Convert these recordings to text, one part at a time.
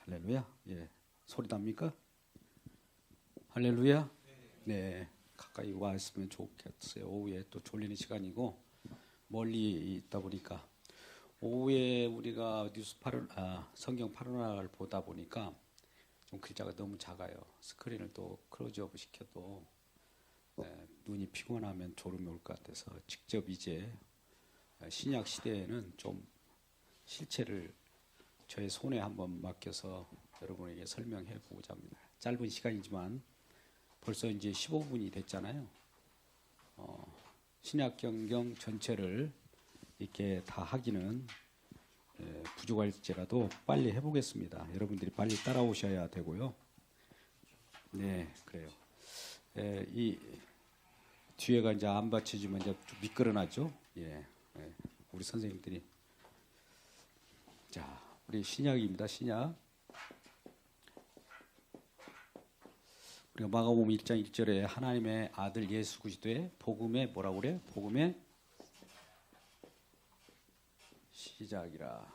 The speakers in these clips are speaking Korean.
할렐루야. 예. 소리 납니까? 할렐루야. 네. 가까이 와 있으면 좋겠어요. 오후에 또 졸리는 시간이고 멀리 있다 보니까 오후에 우리가 성경 파노라를 보다 보니까 좀 글자가 너무 작아요. 스크린을 또 클로즈업 시켜도 눈이 피곤하면 졸음이 올 것 같아서 직접 이제 신약 시대에는 좀 실체를 저의 손에 한번 맡겨서 여러분에게 설명해 보고자 합니다. 짧은 시간이지만 벌써 이제 15분이 됐잖아요. 신약 성경 전체를 이렇게 다 하기는 부족할지라도 빨리 해보겠습니다. 여러분들이 빨리 따라오셔야 되고요. 네, 그래요. 이 뒤에가 이제 안 받쳐지면 이제 좀 미끄러나죠. 우리 선생님들이 자, 우리 신약입니다. 신약. 우리가 마가복음 1장 1절에 하나님의 아들 예수 그리스도의 복음의 뭐라고 그래? 복음의 시작이라.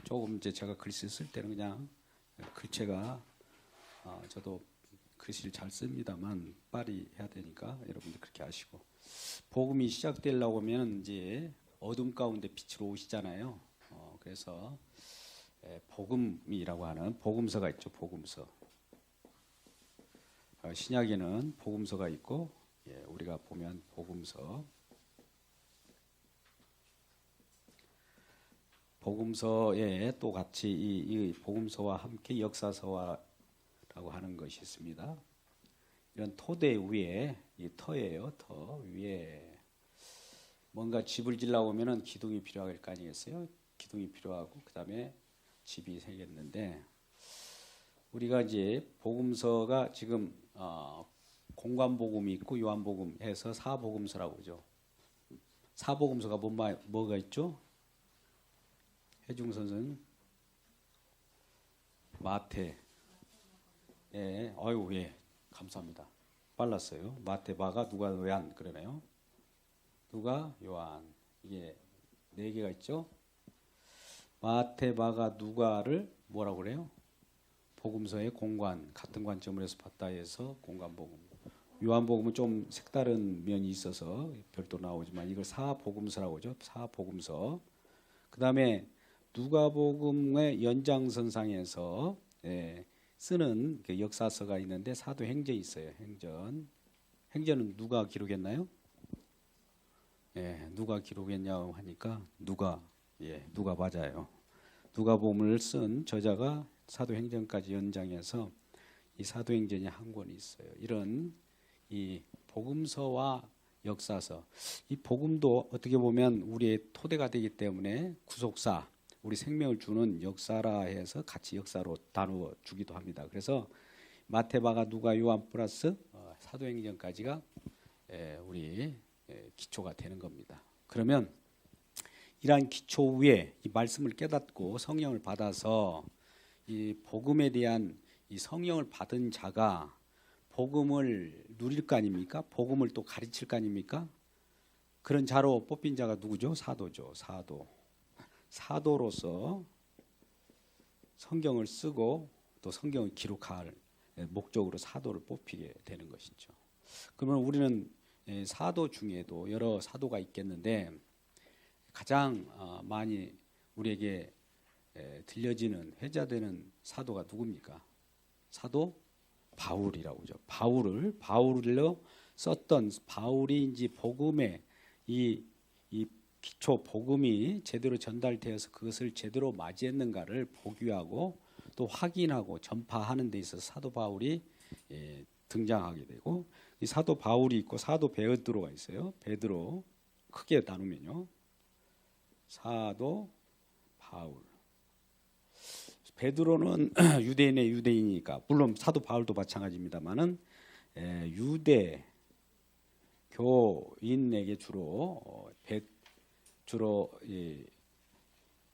조금 이제 제가 글씨 쓸 때는 그냥 글체가 저도 글씨를 잘 씁니다만 빨리 해야 되니까 여러분들 그렇게 아시고, 복음이 시작되려고 하면 이제 어둠 가운데 빛으로 오시잖아요. 그래서 복음이라고 하는 복음서가 있죠. 복음서. 신약에는 복음서가 있고, 우리가 보면 복음서. 복음서에 또 같이 이 복음서와 함께 역사서라고 하는 것이 있습니다. 이런 토대 위에, 이 터예요. 터 위에 뭔가 집을 지려고 하면은 기둥이 필요할 거 아니겠어요? 기둥이 필요하고 그 다음에 집이 생겼는데, 우리가 이제 복음서가 지금 공관복음이 있고 요한복음 해서 사복음서라고 그러죠. 사복음서가 뭐가 있죠? 해중 선생 마태. 감사합니다. 빨랐어요. 마태, 마가, 누가, 요한 그러네요. 누가, 요한. 이게 네 개가 있죠. 마태, 마가, 누가를 뭐라고 그래요? 복음서의 공관, 같은 관점을 해서 봤다 해서 공관복음. 요한복음은 좀 색다른 면이 있어서 별도로 나오지만 이걸 사복음서라고 하죠. 사복음서. 그 다음에 누가복음의 연장선상에서 쓰는 그 역사서가 있는데 사도행전이 있어요. 행전은 누가 기록했나요? 누가 기록했냐고 하니까 누가 맞아요. 누가복음을 쓴 저자가 사도행전까지 연장해서 이 사도행전이 한 권이 있어요. 이런 이 복음서와 역사서, 이 복음도 어떻게 보면 우리의 토대가 되기 때문에 구속사, 우리 생명을 주는 역사라 해서 같이 역사로 나누어 주기도 합니다. 그래서 마태, 마가, 누가, 요한 플러스 사도행전까지가 우리 기초가 되는 겁니다. 그러면 이러한 기초 위에 이 말씀을 깨닫고 성령을 받아서 이 복음에 대한 이 성령을 받은 자가 복음을 누릴 거 아닙니까? 복음을 또 가르칠 거 아닙니까? 그런 자로 뽑힌 자가 누구죠? 사도죠. 사도로서 성경을 쓰고 또 성경을 기록할 목적으로 사도를 뽑히게 되는 것이죠. 그러면 우리는 사도 중에도 여러 사도가 있겠는데 가장 많이 우리에게 들려지는 회자되는 사도가 누굽니까? 사도 바울이라고 하죠. 바울로 썼던 바울이 이제 복음의 이 기초 복음이 제대로 전달되어서 그것을 제대로 맞이했는가를 보기하고 또 확인하고 전파하는 데 있어서 사도 바울이 등장하게 되고, 이 사도 바울이 있고 사도 베드로가 있어요. 베드로 크게 나누면요. 사도 바울. 베드로는 유대인의 유대인이니까, 물론 사도 바울도 마찬가지입니다만은 유대 교인에게 주로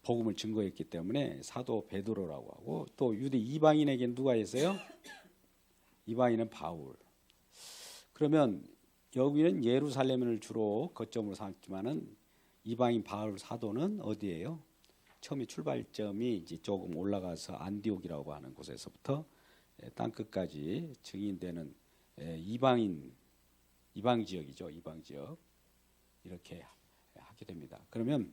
복음을 증거했기 때문에 사도 베드로라고 하고, 또 유대 이방인에게는 누가 있어요? 이방인은 바울. 그러면 여기는 예루살렘을 주로 거점으로 삼지만은 이방인 바울 사도는 어디예요? 처음에 출발점이 이제 조금 올라가서 안디옥이라고 하는 곳에서부터 땅 끝까지 증인되는 이방 지역이죠. 이방 지역 이렇게 하게 됩니다. 그러면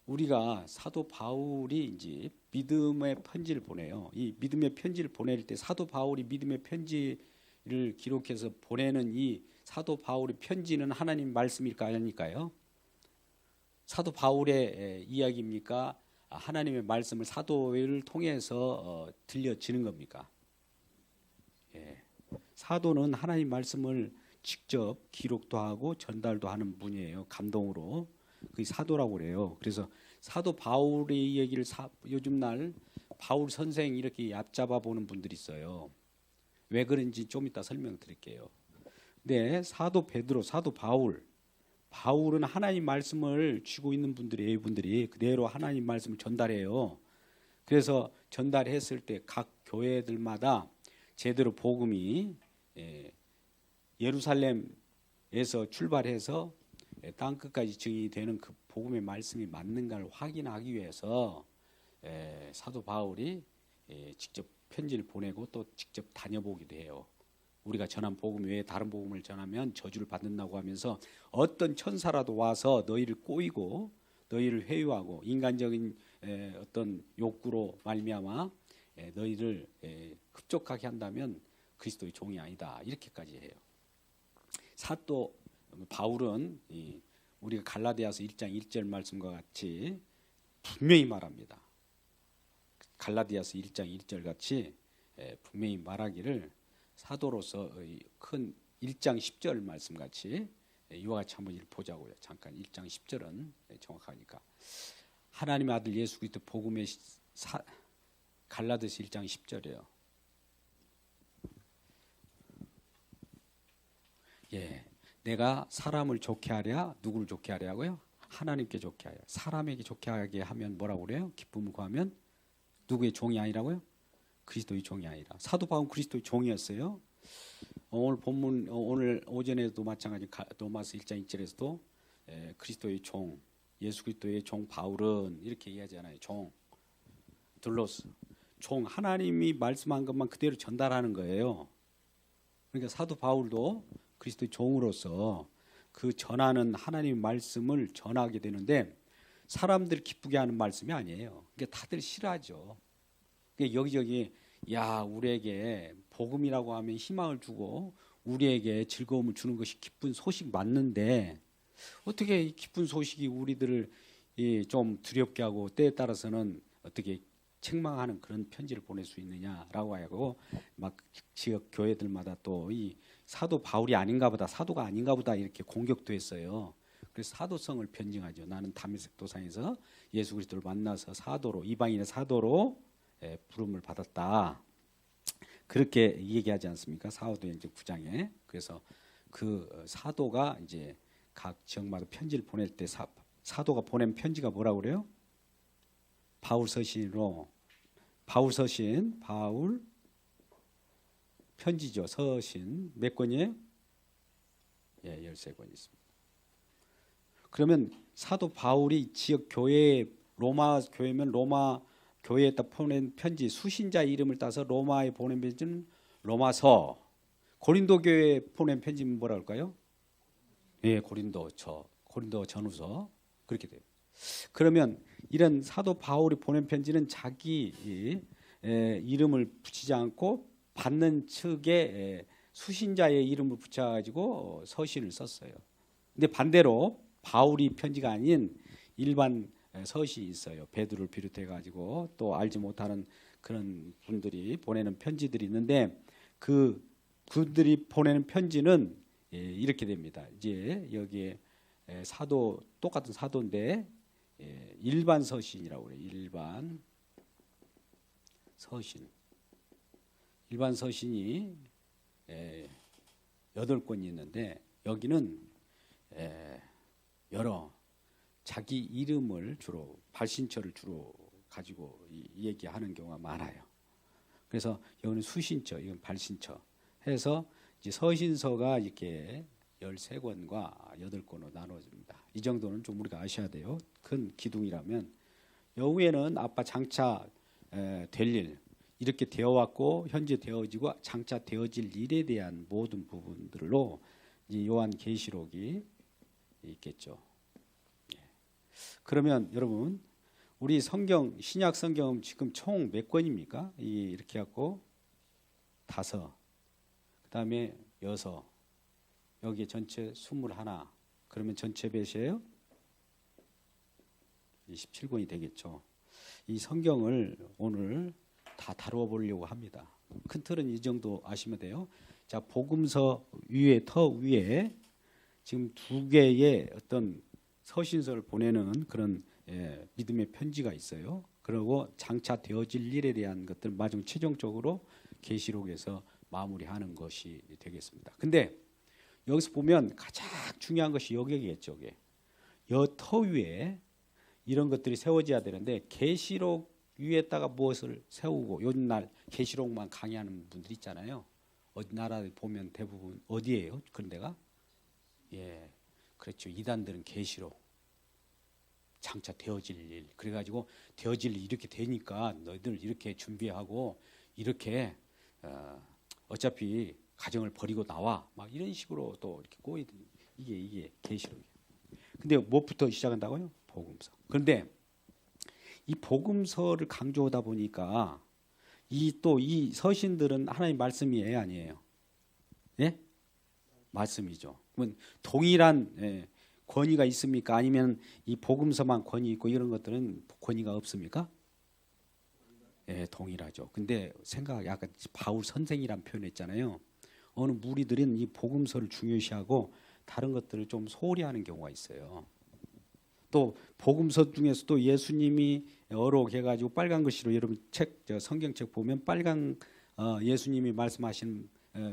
우리가 사도 바울이 이제 믿음의 편지를 보내요. 이 믿음의 편지를 보낼 때 사도 바울이 믿음의 편지를 기록해서 보내는 이 사도 바울의 편지는 하나님 말씀일까 아닐까요? 사도 바울의 이야기입니까? 하나님의 말씀을 사도를 통해서 들려지는 겁니까? 예. 사도는 하나님 말씀을 직접 기록도 하고 전달도 하는 분이에요. 감동으로. 그게 사도라고 그래요. 그래서 사도 바울의 얘기를 요즘 날 바울 선생 이렇게 얕잡아 보는 분들이 있어요. 왜 그런지 좀 이따 설명드릴게요. 근데 사도 베드로, 사도 바울은 하나님 말씀을 쥐고 있는 분들이 그대로 하나님 말씀을 전달해요. 그래서 전달했을 때 각 교회들마다 제대로 복음이 예루살렘에서 출발해서 땅 끝까지 증인이 되는 그 복음의 말씀이 맞는가를 확인하기 위해서 사도 바울이 직접 편지를 보내고 또 직접 다녀보기도 해요. 우리가 전한 복음 외에 다른 복음을 전하면 저주를 받는다고 하면서 어떤 천사라도 와서 너희를 꼬이고 너희를 회유하고 인간적인 어떤 욕구로 말미암아 너희를 흡족하게 한다면 그리스도의 종이 아니다. 이렇게까지 해요. 사도 바울은 우리가 갈라디아서 1장 1절 말씀과 같이 분명히 말합니다. 갈라디아서 1장 1절 같이 분명히 말하기를 사도로서 큰 1장 10절 말씀 같이 이와 같이 한번 보자고요. 잠깐 1장 10절은 정확하니까 하나님의 아들 예수 그리스도 복음의 갈라디아서 1장 10절이에요. 예, 내가 사람을 좋게 하랴 누구를 좋게 하랴고요? 하나님께 좋게 하여 사람에게 좋게 하게 하면 뭐라고 그래요? 기쁨을 구하면 누구의 종이 아니라고요? 그리스도의 종이 아니라. 사도 바울은 그리스도의 종이었어요. 오늘 본문 오늘 오전에도 마찬가지 로마서 1장 1절에서도 그리스도의 종 예수 그리스도의 종 바울은 이렇게 얘기하잖아요. 종 둘로스 종 하나님이 말씀한 것만 그대로 전달하는 거예요. 그러니까 사도 바울도 그리스도의 종으로서 그 전하는 하나님의 말씀을 전하게 되는데 사람들 기쁘게 하는 말씀이 아니에요. 그러니까 다들 싫어하죠. 그러니까 여기저기 야 우리에게 복음이라고 하면 희망을 주고 우리에게 즐거움을 주는 것이 기쁜 소식 맞는데 어떻게 이 기쁜 소식이 우리들을 좀 두렵게 하고 때에 따라서는 어떻게 책망하는 그런 편지를 보낼 수 있느냐라고 하고 막 지역 교회들마다 또 이 사도 바울이 아닌가 보다 사도가 아닌가 보다 이렇게 공격도 했어요. 그래서 사도성을 변증하죠. 나는 다메섹 도상에서 예수 그리스도를 만나서 사도로 이방인의 사도로 부름을 받았다. 그렇게 얘기하지 않습니까? 사도행전 9장에. 그래서 그 사도가 이제 각 지역마다 편지를 보낼 때 사도가 보낸 편지가 뭐라고 그래요? 바울 서신으로 바울 편지죠. 서신 몇 권이에요? 예, 13권 있습니다. 그러면 사도 바울이 지역 교회 로마 교회면 로마 교회에다 보낸 편지 수신자 이름을 따서 로마에 보낸 편지는 로마서, 고린도 교회에 보낸 편지는 뭐라 할까요? 예, 고린도 전후서 그렇게 돼요. 그러면 이런 사도 바울이 보낸 편지는 자기 이름을 붙이지 않고 받는 측에 수신자의 이름을 붙여가지고 서신을 썼어요. 근데 반대로 바울이 편지가 아닌 일반 서신이 있어요. 베드로를 비롯해가지고 또 알지 못하는 그런 분들이 보내는 편지들이 있는데 그들이 보내는 편지는 이렇게 됩니다. 이제 여기에 사도 똑같은 사도인데 일반 서신이라고 그래요. 일반 서신이 8권이 있는데 여기는 여러 자기 이름을 주로 발신처를 주로 가지고 얘기하는 경우가 많아요. 그래서 여기는 수신처, 이건 발신처 해서 이제 서신서가 이렇게 13권과 8권으로 나눠집니다. 이 정도는 좀 우리가 아셔야 돼요. 큰 기둥이라면 여후에는 아빠 장차 될 일, 이렇게 되어 왔고 현재 되어지고 장차 되어질 일에 대한 모든 부분들로 이 요한계시록이 있겠죠. 그러면 여러분, 우리 성경, 신약 성경 지금 총 몇 권입니까? 이렇게 갖고 5, 그다음에 6, 여기 전체 21. 그러면 전체 몇이에요? 27권이 되겠죠. 이 성경을 오늘 다 다루어 보려고 합니다. 큰 틀은 이 정도 아시면 돼요. 자, 복음서 위에, 터 위에 지금 2개의 어떤 서신서를 보내는 그런 믿음의 편지가 있어요. 그리고 장차 되어질 일에 대한 것들 마지막 최종적으로 계시록에서 마무리하는 것이 되겠습니다. 근데 여기서 보면 가장 중요한 것이 여기겠죠. 터 위에 이런 것들이 세워져야 되는데 계시록 위에다가 무엇을 세우고, 요즘 날 계시록만 강의하는 분들 있잖아요. 어디 나라에 보면 대부분 어디예요? 그런 데가? 예, 그렇죠. 이단들은 계시록, 장차 되어질 일, 그래가지고 되어질 일 이렇게 되니까 너희들 이렇게 준비하고 이렇게 어차피 가정을 버리고 나와, 막 이런 식으로 또 이렇게 꼬이더니 이게 계시록이에요. 근데 무엇부터 시작한다고요? 복음서. 그런데 이 복음서를 강조하다 보니까 이 서신들은 하나님 말씀이에요, 아니에요? 예? 말씀이죠. 그러면 동일한 권위가 있습니까? 아니면 이 복음서만 권위 있고 이런 것들은 권위가 없습니까? 예, 동일하죠. 근데 약간 바울 선생이란 표현했잖아요. 어느 무리들은 이 복음서를 중요시하고 다른 것들을 좀 소홀히 하는 경우가 있어요. 또 복음서 중에서도 예수님이 어록해가지고 빨간 글씨로, 여러분 성경책 보면 빨간 예수님이 말씀하신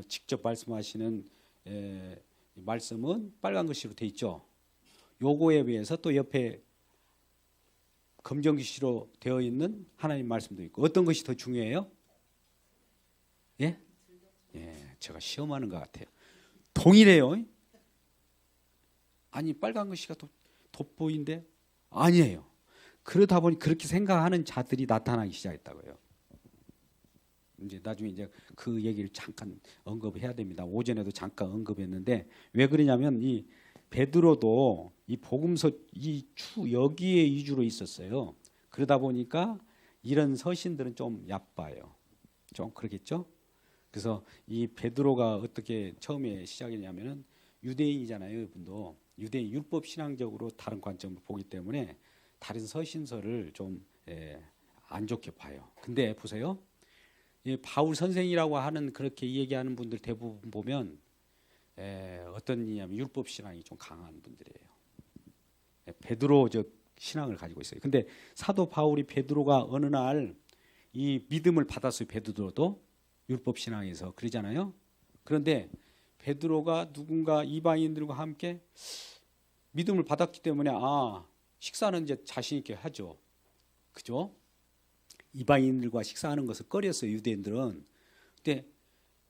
직접 말씀하시는 말씀은 빨간 글씨로 돼 있죠. 요거에 비해서 또 옆에 검정 글씨로 되어 있는 하나님 말씀도 있고, 어떤 것이 더 중요해요? 예? 예, 제가 시험하는 것 같아요. 동일해요. 아니, 빨간 글씨가 더 돋보인데 아니에요. 그러다 보니 그렇게 생각하는 자들이 나타나기 시작했다고요. 이제 나중에 이제 그 얘기를 잠깐 언급해야 됩니다. 오전에도 잠깐 언급했는데 왜 그러냐면 이 베드로도 이 복음서 여기에 위주로 있었어요. 그러다 보니까 이런 서신들은 좀 얕봐요. 좀 그러겠죠? 그래서 이 베드로가 어떻게 처음에 시작했냐면은 유대인이잖아요, 이분도. 유대인 율법 신앙적으로 다른 관점을 보기 때문에 다른 서신서를 좀 안 좋게 봐요. 근데 보세요. 바울 선생이라고 하는 그렇게 얘기하는 분들 대부분 보면 어떤 이냐면 율법 신앙이 좀 강한 분들이에요. 베드로적 신앙을 가지고 있어요. 근데 사도 바울이 베드로가 어느 날 이 믿음을 받았어요. 베드로도 율법 신앙에서 그러잖아요. 그런데 베드로가 누군가 이방인들과 함께 믿음을 받았기 때문에 식사는 이제 자신 있게 하죠. 그죠? 이방인들과 식사하는 것을 꺼렸어요, 유대인들은. 근데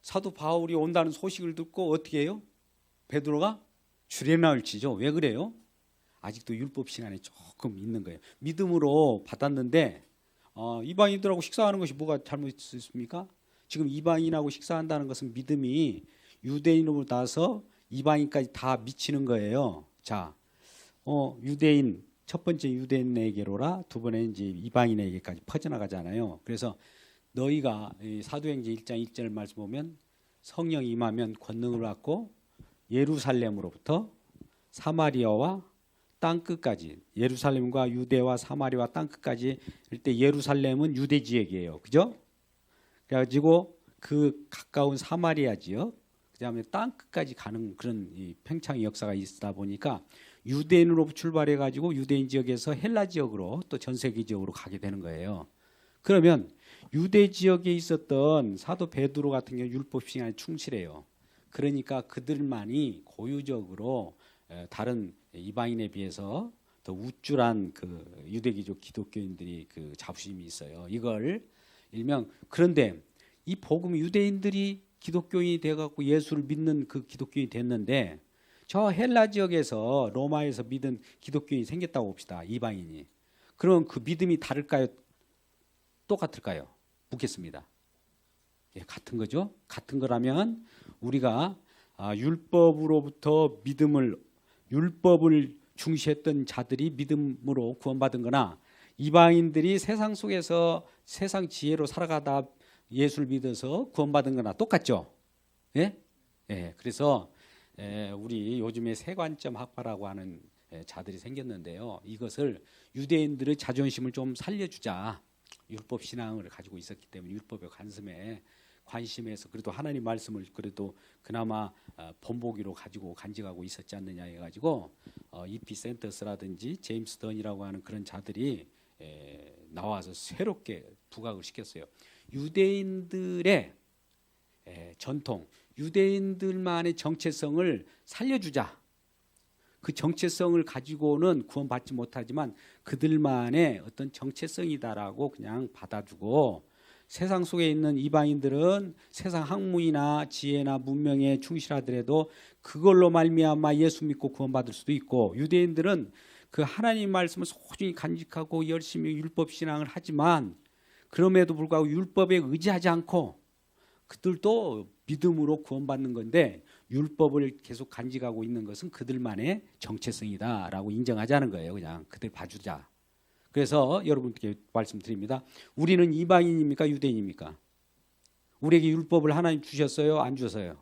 사도 바울이 온다는 소식을 듣고 어떻게 해요? 베드로가 주례나를 치죠. 왜 그래요? 아직도 율법 시간에 조금 있는 거예요. 믿음으로 받았는데 이방인들하고 식사하는 것이 뭐가 잘못있습니까? 지금 이방인하고 식사한다는 것은 믿음이 유대인으로 나서 이방인까지 다 미치는 거예요. 자, 유대인 첫 번째 유대인에게로라, 두 번에 이제 이방인에게까지 퍼져나가잖아요. 그래서 너희가 사도행전 1장 1절 말씀 보면 성령이 임하면 권능을 받고 예루살렘으로부터 사마리아와 땅 끝까지, 예루살렘과 유대와 사마리아와 땅 끝까지. 이때 예루살렘은 유대 지역이에요. 그죠? 그래가지고 그 가까운 사마리아 지역, 그다음에 땅 끝까지 가는 그런 이 팽창의 역사가 있다 보니까 유대인으로 출발해 가지고 유대인 지역에서 헬라 지역으로 또 전 세계 지역으로 가게 되는 거예요. 그러면 유대 지역에 있었던 사도 베드로 같은 경우 율법 시간에 충실해요. 그러니까 그들만이 고유적으로 다른 이방인에 비해서 더 우쭐한 그 유대기족 기독교인들이 그 자부심이 있어요. 이걸 일명, 그런데 이 복음, 유대인들이 기독교인이 돼갖고 예수를 믿는 그 기독교인이 됐는데 저 헬라 지역에서 로마에서 믿은 기독교인이 생겼다고 봅시다. 이방인이. 그럼 그 믿음이 다를까요? 똑같을까요? 묻겠습니다. 예, 같은 거죠. 같은 거라면 우리가 율법으로부터 율법을 중시했던 자들이 믿음으로 구원받은 거나 이방인들이 세상 속에서 세상 지혜로 살아가다 예수를 믿어서 구원받은 거나 똑같죠. 예? 예, 그래서 우리 요즘에 세관점 학파라고 하는 자들이 생겼는데요. 이것을 유대인들의 자존심을 좀 살려주자. 율법 신앙을 가지고 있었기 때문에 율법의 관심에서 그래도 하나님 말씀을 그래도 그나마 본보기로 가지고 간직하고 있었지 않느냐 해가지고 E.P. 센터스라든지 제임스 던이라고 하는 그런 자들이 나와서 새롭게 부각을 시켰어요. 유대인들의 전통, 유대인들만의 정체성을 살려주자. 그 정체성을 가지고는 구원받지 못하지만 그들만의 어떤 정체성이다라고 그냥 받아주고, 세상 속에 있는 이방인들은 세상 학문이나 지혜나 문명에 충실하더라도 그걸로 말미암아 예수 믿고 구원받을 수도 있고, 유대인들은 그 하나님 말씀을 소중히 간직하고 열심히 율법 신앙을 하지만 그럼에도 불구하고 율법에 의지하지 않고 그들도 믿음으로 구원받는 건데, 율법을 계속 간직하고 있는 것은 그들만의 정체성이다라고 인정하자는 거예요. 그냥 그들 봐주자. 그래서 여러분께 말씀드립니다. 우리는 이방인입니까? 유대인입니까? 우리에게 율법을 하나님 주셨어요? 안 주셨어요?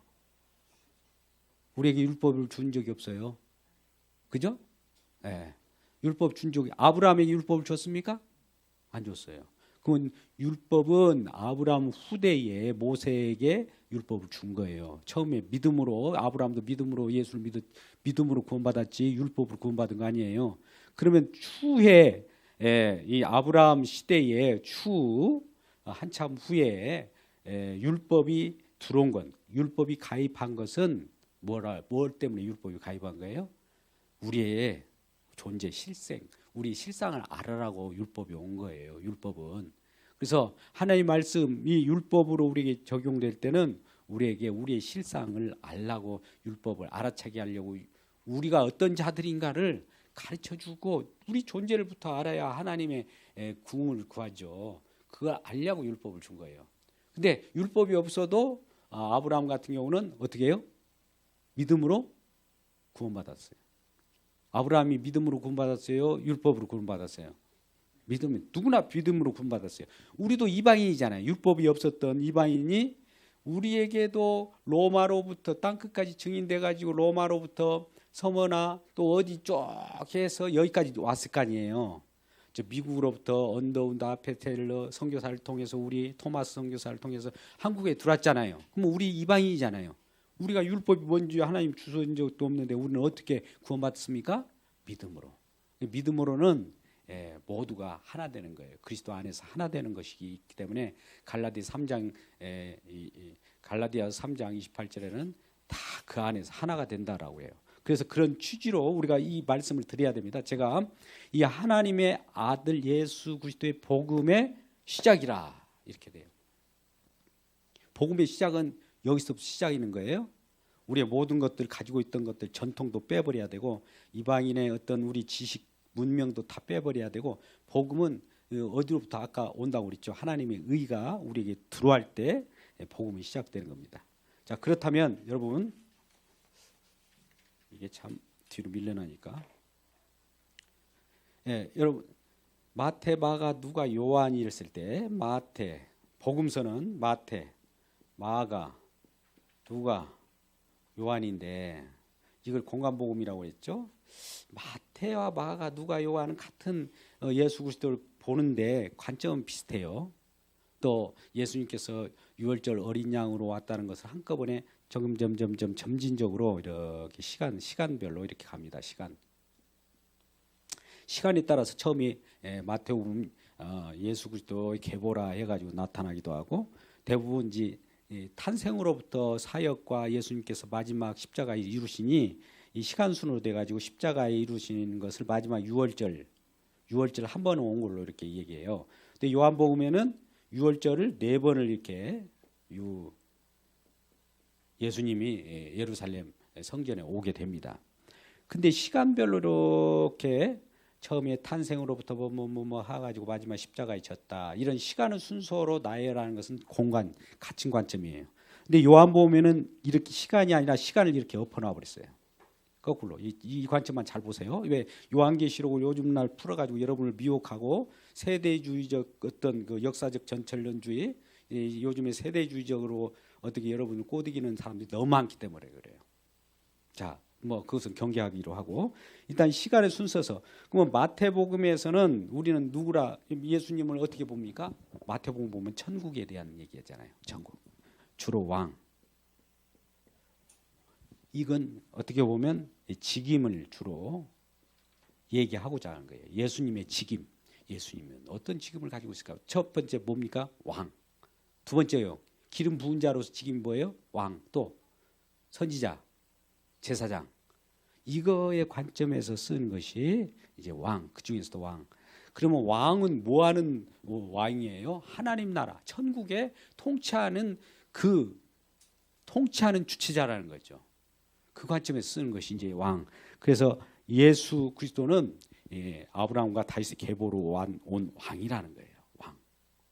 우리에게 율법을 준 적이 없어요. 그죠? 네. 율법 준 적이, 아브라함에게 율법을 줬습니까? 안 줬어요. 그건 율법은 아브라함 후대에 모세에게 율법을 준 거예요. 처음에 믿음으로, 아브라함도 믿음으로 예수를 믿음으로 구원받았지 율법으로 구원받은 거 아니에요. 그러면 추후에 이 아브라함 시대에 한참 후에 율법이 들어온 건, 율법이 가입한 것은 뭘 때문에 율법이 가입한 거예요? 우리의 존재 실생, 우리 실상을 알아라고 율법이 온 거예요. 율법은. 그래서 하나님의 말씀이 율법으로 우리에게 적용될 때는 우리에게 우리의 실상을 알라고, 율법을 알아차게 하려고, 우리가 어떤 자들인가를 가르쳐주고 우리 존재를부터 알아야 하나님의 구원을 구하죠. 그걸 알려고 율법을 준 거예요. 근데 율법이 없어도 아브라함 같은 경우는 어떻게 해요? 믿음으로 구원받았어요. 아브라함이 믿음으로 구원받았어요? 율법으로 구원받았어요? 누구나 믿음으로 구원받았어요. 우리도 이방인이잖아요. 율법이 없었던 이방인이 우리에게도 로마로부터 땅끝까지 증인돼 가지고 로마로부터 서머나 또 어디 쭉 해서 여기까지 왔을 거 아니에요. 저 미국으로부터 언더운드 아페텔러 선교사를 통해서, 우리 토마스 선교사를 통해서 한국에 들어왔잖아요. 그럼 우리 이방인이잖아요. 우리가 율법이 뭔지 하나님 주신 적도 없는데 우리는 어떻게 구원받습니까? 믿음으로. 믿음으로는 모두가 하나 되는 거예요. 그리스도 안에서 하나 되는 것이기 있기 때문에 갈라디아서 3장 28절에는 다 그 안에서 하나가 된다라고 해요. 그래서 그런 취지로 우리가 이 말씀을 드려야 됩니다. 제가 이 하나님의 아들 예수 그리스도의 복음의 시작이라 이렇게 돼요. 복음의 시작은 여기서부터 시작이는 거예요. 우리의 모든 것들, 가지고 있던 것들, 전통도 빼버려야 되고, 이방인의 어떤 우리 지식, 문명도 다 빼버려야 되고, 복음은 어디로부터 아까 온다고 그랬죠. 하나님의 의가 우리에게 들어갈 때 복음이 시작되는 겁니다. 자, 그렇다면 여러분, 이게 참 뒤로 밀려나니까, 여러분, 마태, 마가, 누가, 요한이 이랬을 때 마태, 복음서는 마태, 마가, 누가, 요한인데 이걸 공간복음이라고 했죠. 마태와 마가, 누가, 요한은 같은 예수 그리스도를 보는데 관점은 비슷해요. 또 예수님께서 유월절 어린 양으로 왔다는 것을 한꺼번에 점진적으로 이렇게 시간별로 이렇게 갑니다. 시간에 따라서 처음에 마태복음 예수 그리스도의 계보라 해가지고 나타나기도 하고, 대부분 이제 탄생으로부터 사역과 예수님께서 마지막 십자가에 이루시니 이 시간순으로 돼가지고 십자가에 이루시는 것을 마지막 유월절 한 번 온 걸로 이렇게 얘기해요. 근데 요한복음에는 유월절을 4번을 이렇게 예수님이 예루살렘 성전에 오게 됩니다. 근데 시간별로 이렇게 처음에 탄생으로부터 뭐 해가지고 마지막 십자가에 졌다. 이런 시간의 순서로 나열하는 것은 공간, 가칭 관점이에요. 근데 요한복음에는 이렇게 시간이 아니라 시간을 이렇게 엎어놔 버렸어요. 거꾸로 이 관점만 잘 보세요. 왜 요한계시록을 요즘 날 풀어가지고 여러분을 미혹하고 세대주의적 어떤 그 역사적 전철론주의, 요즘에 세대주의적으로 어떻게 여러분을 꼬드기는 사람들이 너무 많기 때문에 그래요. 자, 뭐 그것은 경계하기로 하고 일단 시간의 순서서 그러면 마태복음에서는 우리는 누구라 예수님을 어떻게 봅니까? 마태복음 보면 천국에 대한 얘기잖아요. 천국 주로 왕. 이건 어떻게 보면 직임을 주로 얘기하고자 하는 거예요. 예수님의 직임. 예수님은 어떤 직임을 가지고 있을까? 첫 번째 뭡니까? 왕. 두 번째요. 기름 부은 자로서 직임이 뭐예요? 왕. 또 선지자, 제사장. 이거의 관점에서 쓰는 것이 이제 왕. 그 중에서도 왕. 그러면 왕은 뭐 하는 왕이에요? 하나님 나라, 천국에 통치하는 주체자라는 거죠. 그 관점에서 쓰는 것이 이제 왕. 그래서 예수 그리스도는 아브라함과 다윗의 계보로 온 왕이라는 거예요.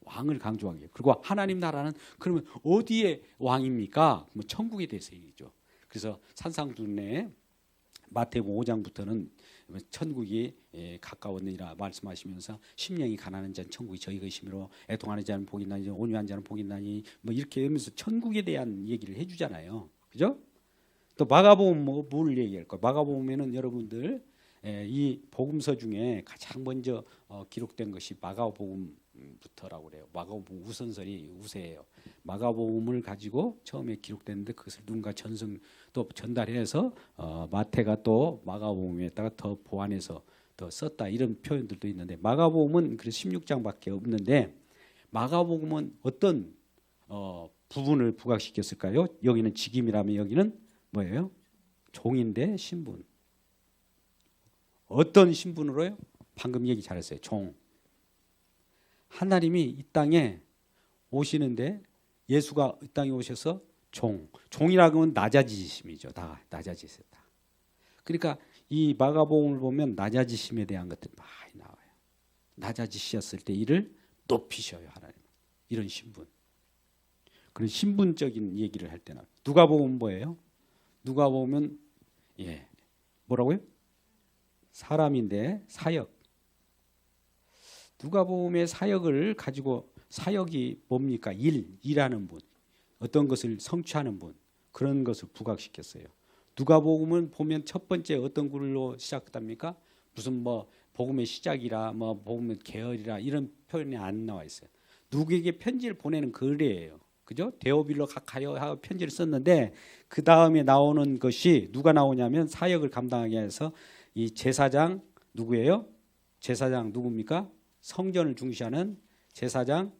왕을 강조한 게. 그리고 하나님 나라는 그러면 어디에 왕입니까? 뭐 천국에 대해서 얘기죠. 그래서 산상순례 마태복음 5장부터는 천국이 가까웠느니라 말씀하시면서 심령이 가난한 자는 천국이 저희 것이므로 애통하는 자는 복이 있나니 온유한 자는 복이 있나니 뭐 이렇게 하면서 천국에 대한 얘기를 해주잖아요. 그죠? 또 마가복음 뭘 얘기할까? 마가복음에는 여러분들 이 복음서 중에 가장 먼저 기록된 것이 마가복음부터라고 그래요. 마가복음 우선설이 우세예요. 마가복음을 가지고 처음에 기록됐는데 그것을 누군가 또 전달해서 마태가 또 마가복음에다가 더 보완해서 더 썼다 이런 표현들도 있는데 마가복음은 그래서 16장밖에 없는데 마가복음은 어떤 부분을 부각시켰을까요? 여기는 직임이라면 여기는 뭐예요? 종인데 신분. 어떤 신분으로요? 방금 얘기 잘했어요. 종. 하나님이 이 땅에 오시는데 예수가 이 땅에 오셔서 종이라고 하면 낮아지심이죠. 다 낮아지셨다. 그러니까 이 마가복음을 보면 낮아지심에 대한 것들이 많이 나와요. 낮아지셨을 때 이를 높이셔요. 하나님. 이런 신분. 그런 신분적인 얘기를 할 때는 누가복음 뭐예요? 누가복음은 뭐라고요? 사람인데 사역. 누가복음의 사역을 가지고 사역이 뭡니까? 일하는 분. 어떤 것을 성취하는 분. 그런 것을 부각시켰어요. 누가복음은 보면 첫 번째 어떤 글로 시작합니까? 무슨 뭐 복음의 시작이라 뭐 복음의 계열이라 이런 표현이 안 나와 있어요. 누구에게 편지를 보내는 글이에요. 그죠? 데오빌로 각하여 하고 편지를 썼는데 그 다음에 나오는 것이 누가 나오냐면 사역을 감당하게 해서 이 제사장 누구예요? 제사장 누굽니까? 성전을 중시하는 제사장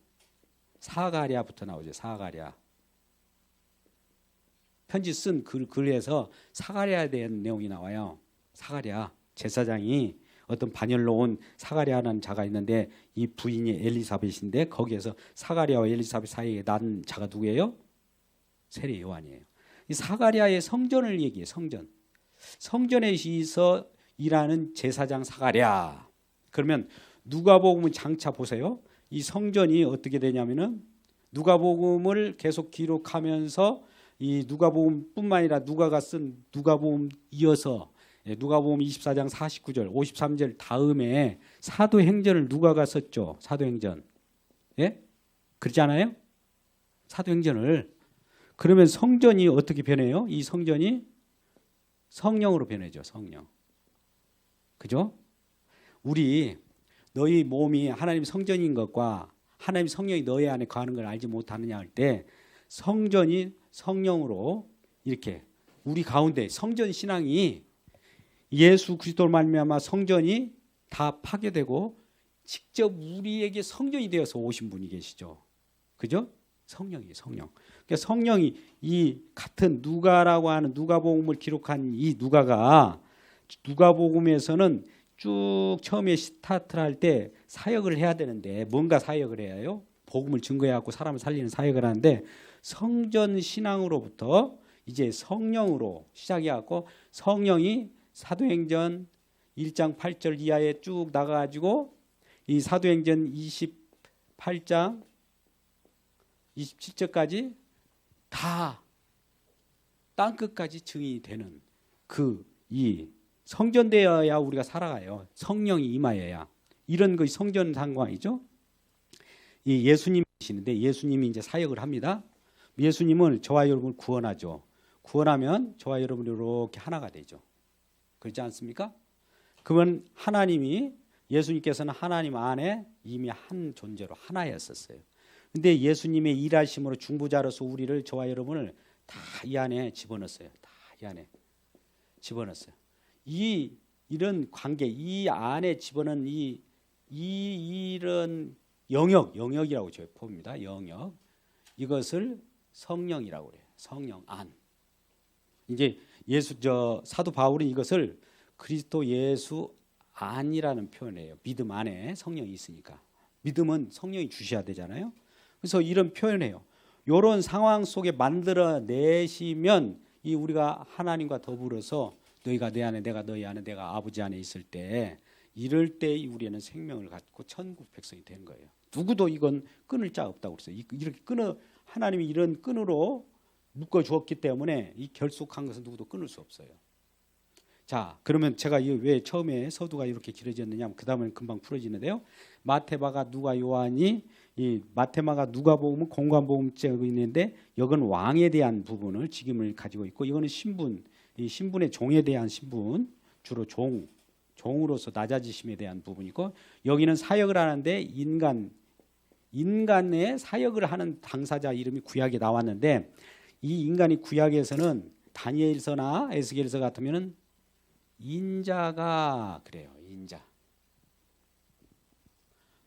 사가랴부터 나오죠. 사가랴. 편지 쓴 글에서 사가랴에 대한 내용이 나와요. 사가랴 제사장이 어떤 반열로 온 사가랴라는 자가 있는데 이 부인이 엘리사벳인데 거기에서 사가랴와 엘리사벳 사이에 난 자가 누구예요? 세례 요한이에요. 이 사가랴의 성전을 얘기해요. 성전에서 일하는 제사장 사가랴. 그러면 누가복음은 장차 보세요. 이 성전이 어떻게 되냐면은 누가복음을 계속 기록하면서 이 누가복음뿐만 아니라 누가가 쓴 누가복음 이어서 누가복음 24장 49절 53절 다음에 사도행전을 누가가 썼죠. 사도행전. 예? 그렇지 않아요? 사도행전을. 그러면 성전이 어떻게 변해요? 이 성전이 성령으로 변해죠. 성령. 그죠? 우리 너희 몸이 하나님 성전인 것과 하나님 성령이 너희 안에 거하는 걸 알지 못하느냐 할 때 성전이 성령으로 이렇게 우리 가운데 성전 신앙이 예수 그리스도로 말미암아 성전이 다 파괴되고 직접 우리에게 성전이 되어서 오신 분이 계시죠. 그죠? 성령이에요. 성령. 그러니까 성령이 이 같은 누가라고 하는 누가복음을 기록한 이 누가가 누가복음에서는 쭉 처음에 스타트를 할 때 사역을 해야 되는데 뭔가 사역을 해야 해요? 복음을 증거해갖고 사람을 살리는 사역을 하는데 성전 신앙으로부터 이제 성령으로 시작해갖고 성령이 사도행전 1장 8절 이하에 쭉 나가가지고 이 사도행전 28장 27절까지 다 땅끝까지 증인이 되는 이 성전되어야 우리가 살아가요. 성령이 임하여야. 이런 그 성전 상황이죠. 이 예수님이시는데 예수님이 이제 사역을 합니다. 예수님은 저와 여러분을 구원하죠. 구원하면 저와 여러분이 이렇게 하나가 되죠. 그렇지 않습니까? 그러면 예수님께서는 하나님 안에 이미 한 존재로 하나였었어요. 근데 예수님의 일하심으로 중보자로서 우리를 저와 여러분을 다 이 안에 집어넣었어요. 다 이 안에 집어넣었어요. 이런 관계, 이 안에 집어넣은 이런 영역이라고 저희 봅니다. 영역. 이것을 성령이라고 그래요. 성령 안. 이제 사도 바울은 이것을 그리스도 예수 안이라는 표현이에요. 믿음 안에 성령이 있으니까. 믿음은 성령이 주셔야 되잖아요. 그래서 이런 표현해요. 이런 상황 속에 만들어내시면 우리가 하나님과 더불어서 너희가 내 안에 내가 너희 안에 내가 아버지 안에 있을 때 이럴 때 우리는 생명을 갖고 천국 백성이 되는 거예요. 누구도 이건 끊을 자 없다고 그랬어요. 이렇게 하나님이 이런 끈으로 묶어 주었기 때문에 이 결속한 것은 누구도 끊을 수 없어요. 자, 그러면 제가 왜 처음에 서두가 이렇게 길어졌느냐? 그 다음에 금방 풀어지는데요. 마태마가 누가 요한이 마태마가 누가복음은 공관복음죄가 있는데 여기는 왕에 대한 부분을 직임을 가지고 있고 이거는 이 신분의 종에 대한 신분, 주로 종으로서 낮아지심에 대한 부분이고 여기는 사역을 하는데 인간의 사역을 하는 당사자 이름이 구약에 나왔는데 이 인간이 구약에서는 다니엘서나 에스겔서 같으면은 인자가 그래요. 인자.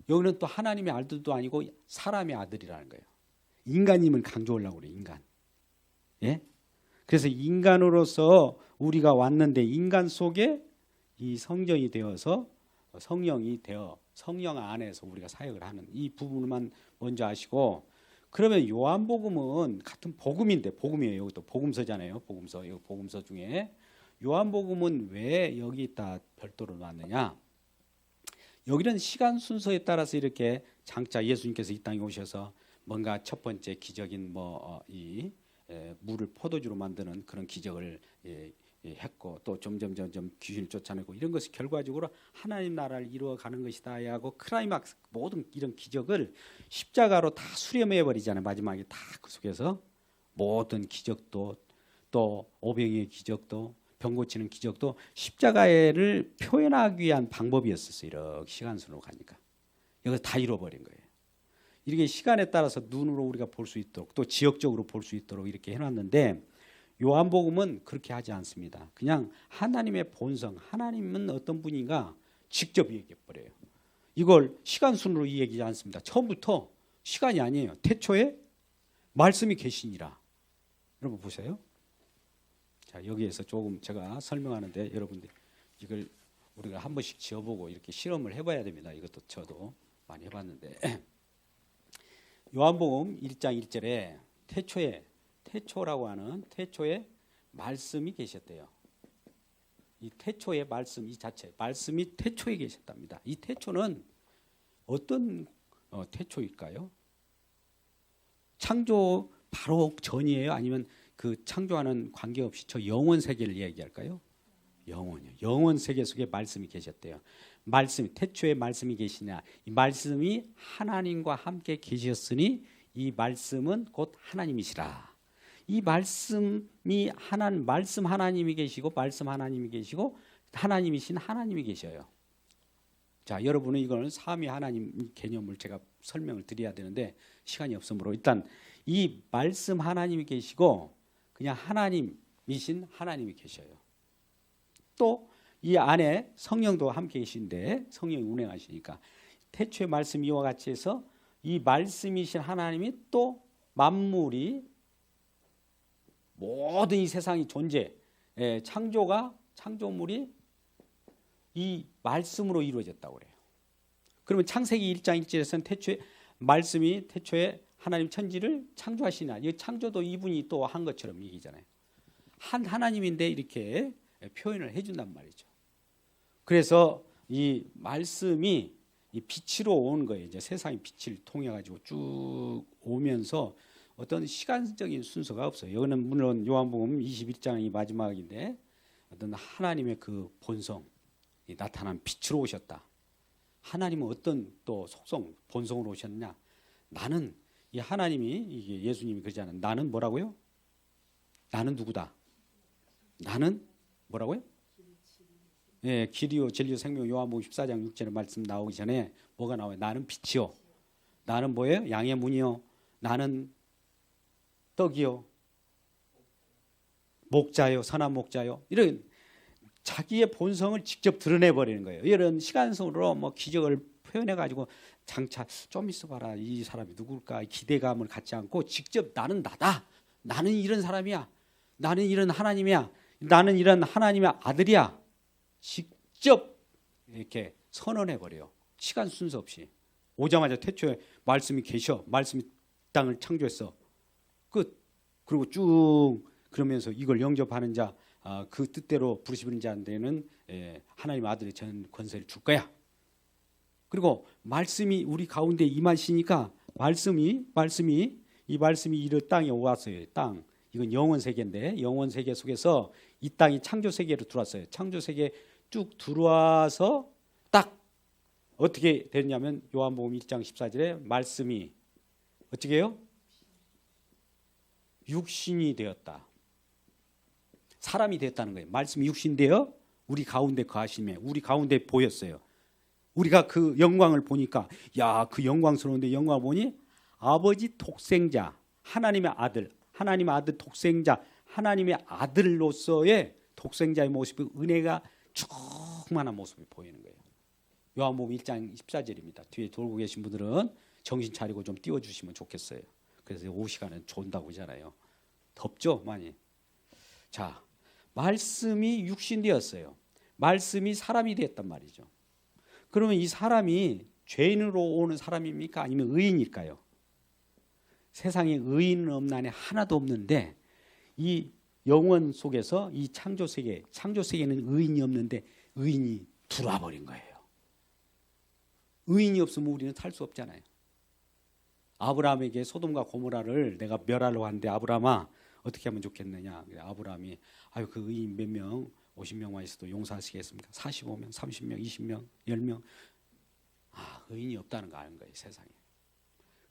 여기는 또 하나님의 아들도 아니고 사람의 아들이라는 거예요. 인간임을 강조하려고 그래요. 인간. 예? 그래서 인간으로서 우리가 왔는데 인간 속에 이 성전이 되어서 성령이 되어 성령 안에서 우리가 사역을 하는 이 부분만 먼저 아시고 그러면 요한복음은 같은 복음인데 복음이에요. 이것도 복음서잖아요. 복음서 중에 요한복음은 왜 여기다 별도로 놨느냐? 여기는 시간 순서에 따라서 이렇게 장차 예수님께서 이 땅에 오셔서 뭔가 첫 번째 기적인 물을 포도주로 만드는 그런 기적을 했고 또 점점 귀신을 쫓아내고 이런 것이 결과적으로 하나님 나라를 이루어가는 것이다 하고 클라이막스 모든 이런 기적을 십자가로 다 수렴해 버리잖아요. 마지막에 다 그 속에서 모든 기적도 또 오병이의 기적도 병 고치는 기적도 십자가를 표현하기 위한 방법이었었어요. 이렇게 시간순으로 가니까 여기서 다 잃어버린 거예요. 이렇게 시간에 따라서 눈으로 우리가 볼 수 있도록 또 지역적으로 볼 수 있도록 이렇게 해놨는데 요한복음은 그렇게 하지 않습니다. 그냥 하나님의 본성, 하나님은 어떤 분인가 직접 얘기해버려요. 이걸 시간순으로 얘기하지 않습니다. 처음부터 시간이 아니에요. 태초에 말씀이 계시니라. 여러분 보세요. 자, 여기에서 조금 제가 설명하는데 여러분들 이걸 우리가 한 번씩 지어보고 이렇게 실험을 해봐야 됩니다. 이것도 저도 많이 해봤는데 요한복음 1장 1절에 태초라고 하는 태초에 말씀이 계셨대요. 이 태초의 말씀 이 자체 말씀이 태초에 계셨답니다. 이 태초는 어떤 태초일까요? 창조 바로 전이에요? 아니면 그 창조하는 관계없이 저 영원 세계를 얘기할까요? 영원이요. 영원 세계 속에 말씀이 계셨대요. 말씀 태초에 말씀이 계시냐? 이 말씀이 하나님과 함께 계셨으니 이 말씀은 곧 하나님이시라. 이 말씀이 말씀 하나님이 계시고 말씀 하나님이 계시고 하나님이신 하나님이 계셔요. 자, 여러분은 이거는 삼위 하나님 개념을 제가 설명을 드려야 되는데 시간이 없으므로 일단 이 말씀 하나님이 계시고 그냥 하나님이신 하나님이 계셔요. 또 이 안에 성령도 함께 계신데 성령이 운행하시니까 태초의 말씀 이와 같이 해서 이 말씀이신 하나님이 또 만물이 모든 이 세상이 창조물이 이 말씀으로 이루어졌다고 그래요. 그러면 창세기 1장 1절에서는 태초에 하나님 천지를 창조하시나 이 창조도 이분이 또 한 것처럼 얘기잖아요. 한 하나님인데 이렇게 표현을 해준단 말이죠. 그래서 이 말씀이 이 빛으로 오는 거예요. 이제 세상의 빛을 통해 가지고 쭉 오면서 어떤 시간적인 순서가 없어요. 여기는 물론 요한복음 21장이 마지막인데 어떤 하나님의 그 본성이 나타난 빛으로 오셨다. 하나님은 어떤 또 속성, 본성으로 오셨냐? 나는 이 하나님이 이게 예수님이 그러잖아요. 나는 뭐라고요? 나는 누구다? 나는 뭐라고요? 예, 길이요 진리요 생명 요한복음 14장 6절의 말씀 나오기 전에 뭐가 나와요? 나는 빛이요. 나는 뭐예요? 양의 문이요. 나는 떡이요. 목자요. 선한 목자요. 이런 자기의 본성을 직접 드러내 버리는 거예요. 이런 시간성으로 뭐 기적을 표현해 가지고 장차 좀 있어봐라 이 사람이 누굴까 기대감을 갖지 않고 직접 나는 나다. 나는 이런 사람이야. 나는 이런 하나님이야. 나는 이런 하나님의 아들이야. 직접 이렇게 선언해 버려요. 시간 순서 없이. 오자마자 태초에 말씀이 계셔. 말씀이 땅을 창조했어. 끝. 그리고 쭉 그러면서 이걸 영접하는 자, 그 뜻대로 부르시는 자한테는 하나님의 아들의 전 권세를 줄 거야. 그리고 말씀이 우리 가운데 임하시니까 말씀이 이 말씀이 이르 땅에 오았어요. 땅. 이건 영원 세계인데 영원 세계 속에서 이 땅이 창조 세계로 들어왔어요. 창조 세계 쭉 들어와서 딱 어떻게 됐냐면 요한복음 1장 14절에 말씀이 어떻게 해요? 육신이 되었다. 사람이 되었다는 거예요. 말씀이 육신되어 우리 가운데 거하심에 우리 가운데 보였어요. 우리가 그 영광을 보니까 야, 그 영광스러운데 영광을 보니 아버지 독생자 하나님의 아들 하나님의 아들 독생자 하나님의 아들로서의 독생자의 모습이 은혜가 충만한 모습이 보이는 거예요. 요한복음 1장 14절입니다. 뒤에 돌고 계신 분들은 정신 차리고 좀 띄워주시면 좋겠어요. 그래서 오후 시간은 존다고 하잖아요. 덥죠 많이. 자, 말씀이 육신되었어요. 말씀이 사람이 되었단 말이죠. 그러면 이 사람이 죄인으로 오는 사람입니까? 아니면 의인일까요? 세상에 의인은 없나니 하나도 없는데 이 영원 속에서 이 창조 세계는 의인이 없는데 의인이 들어와 버린 거예요. 의인이 없으면 우리는 살 수 없잖아요. 아브라함에게 소돔과 고모라를 내가 멸하려고 하는데 아브라함아 어떻게 하면 좋겠느냐. 아브라함이 아유 그 의인 몇 명 50명만 있어도 용서하시겠습니까? 45명, 30명, 20명, 10명. 의인이 없다는 거 아는 거예요. 세상에.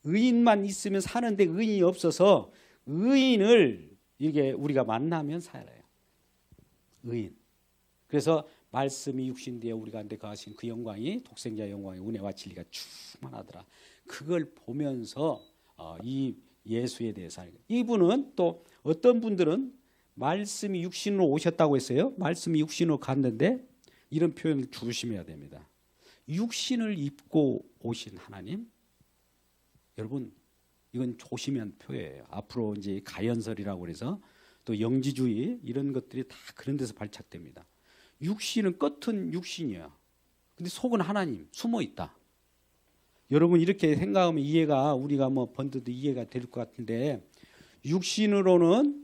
의인만 있으면 사는데 의인이 없어서 의인을 이게 우리가 만나면 살아요. 의인. 그래서 말씀이 육신되어 우리 가운데 거하신 그 영광이 독생자의 영광의 은혜와 진리가 충만하더라. 그걸 보면서 이 예수에 대해서 이분은 또 어떤 분들은 말씀이 육신으로 오셨다고 했어요. 말씀이 육신으로 갔는데 이런 표현을 조심해야 됩니다. 육신을 입고 오신 하나님. 여러분 이건 조심한 표현이에요. 앞으로 이제 가연설이라고 그래서 또 영지주의 이런 것들이 다 그런 데서 발착됩니다. 육신은 겉은 육신이야. 근데 속은 하나님 숨어 있다. 여러분 이렇게 생각하면 이해가 우리가 뭐 번듯 이해가 될 것 같은데 육신으로는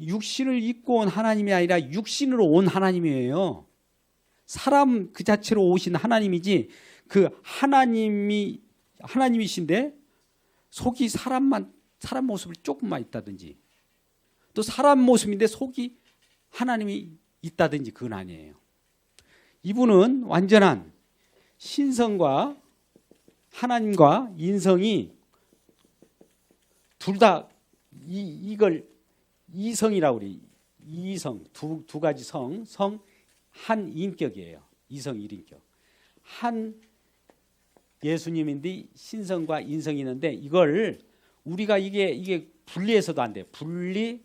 육신을 입고 온 하나님이 아니라 육신으로 온 하나님이에요. 사람 그 자체로 오신 하나님이지 그 하나님이신데 속이 사람 모습을 조금만 있다든지 또 사람 모습인데 속이 하나님이 있다든지 그건 아니에요. 이분은 완전한 신성과 하나님과 인성이 둘 다 이걸 이성이라고 그래요. 이성 두 가지 성 한 인격이에요. 이성 일인격. 한 예수님인데 신성과 인성이 있는데 이걸 우리가 이게 분리해서도 안 돼요. 분리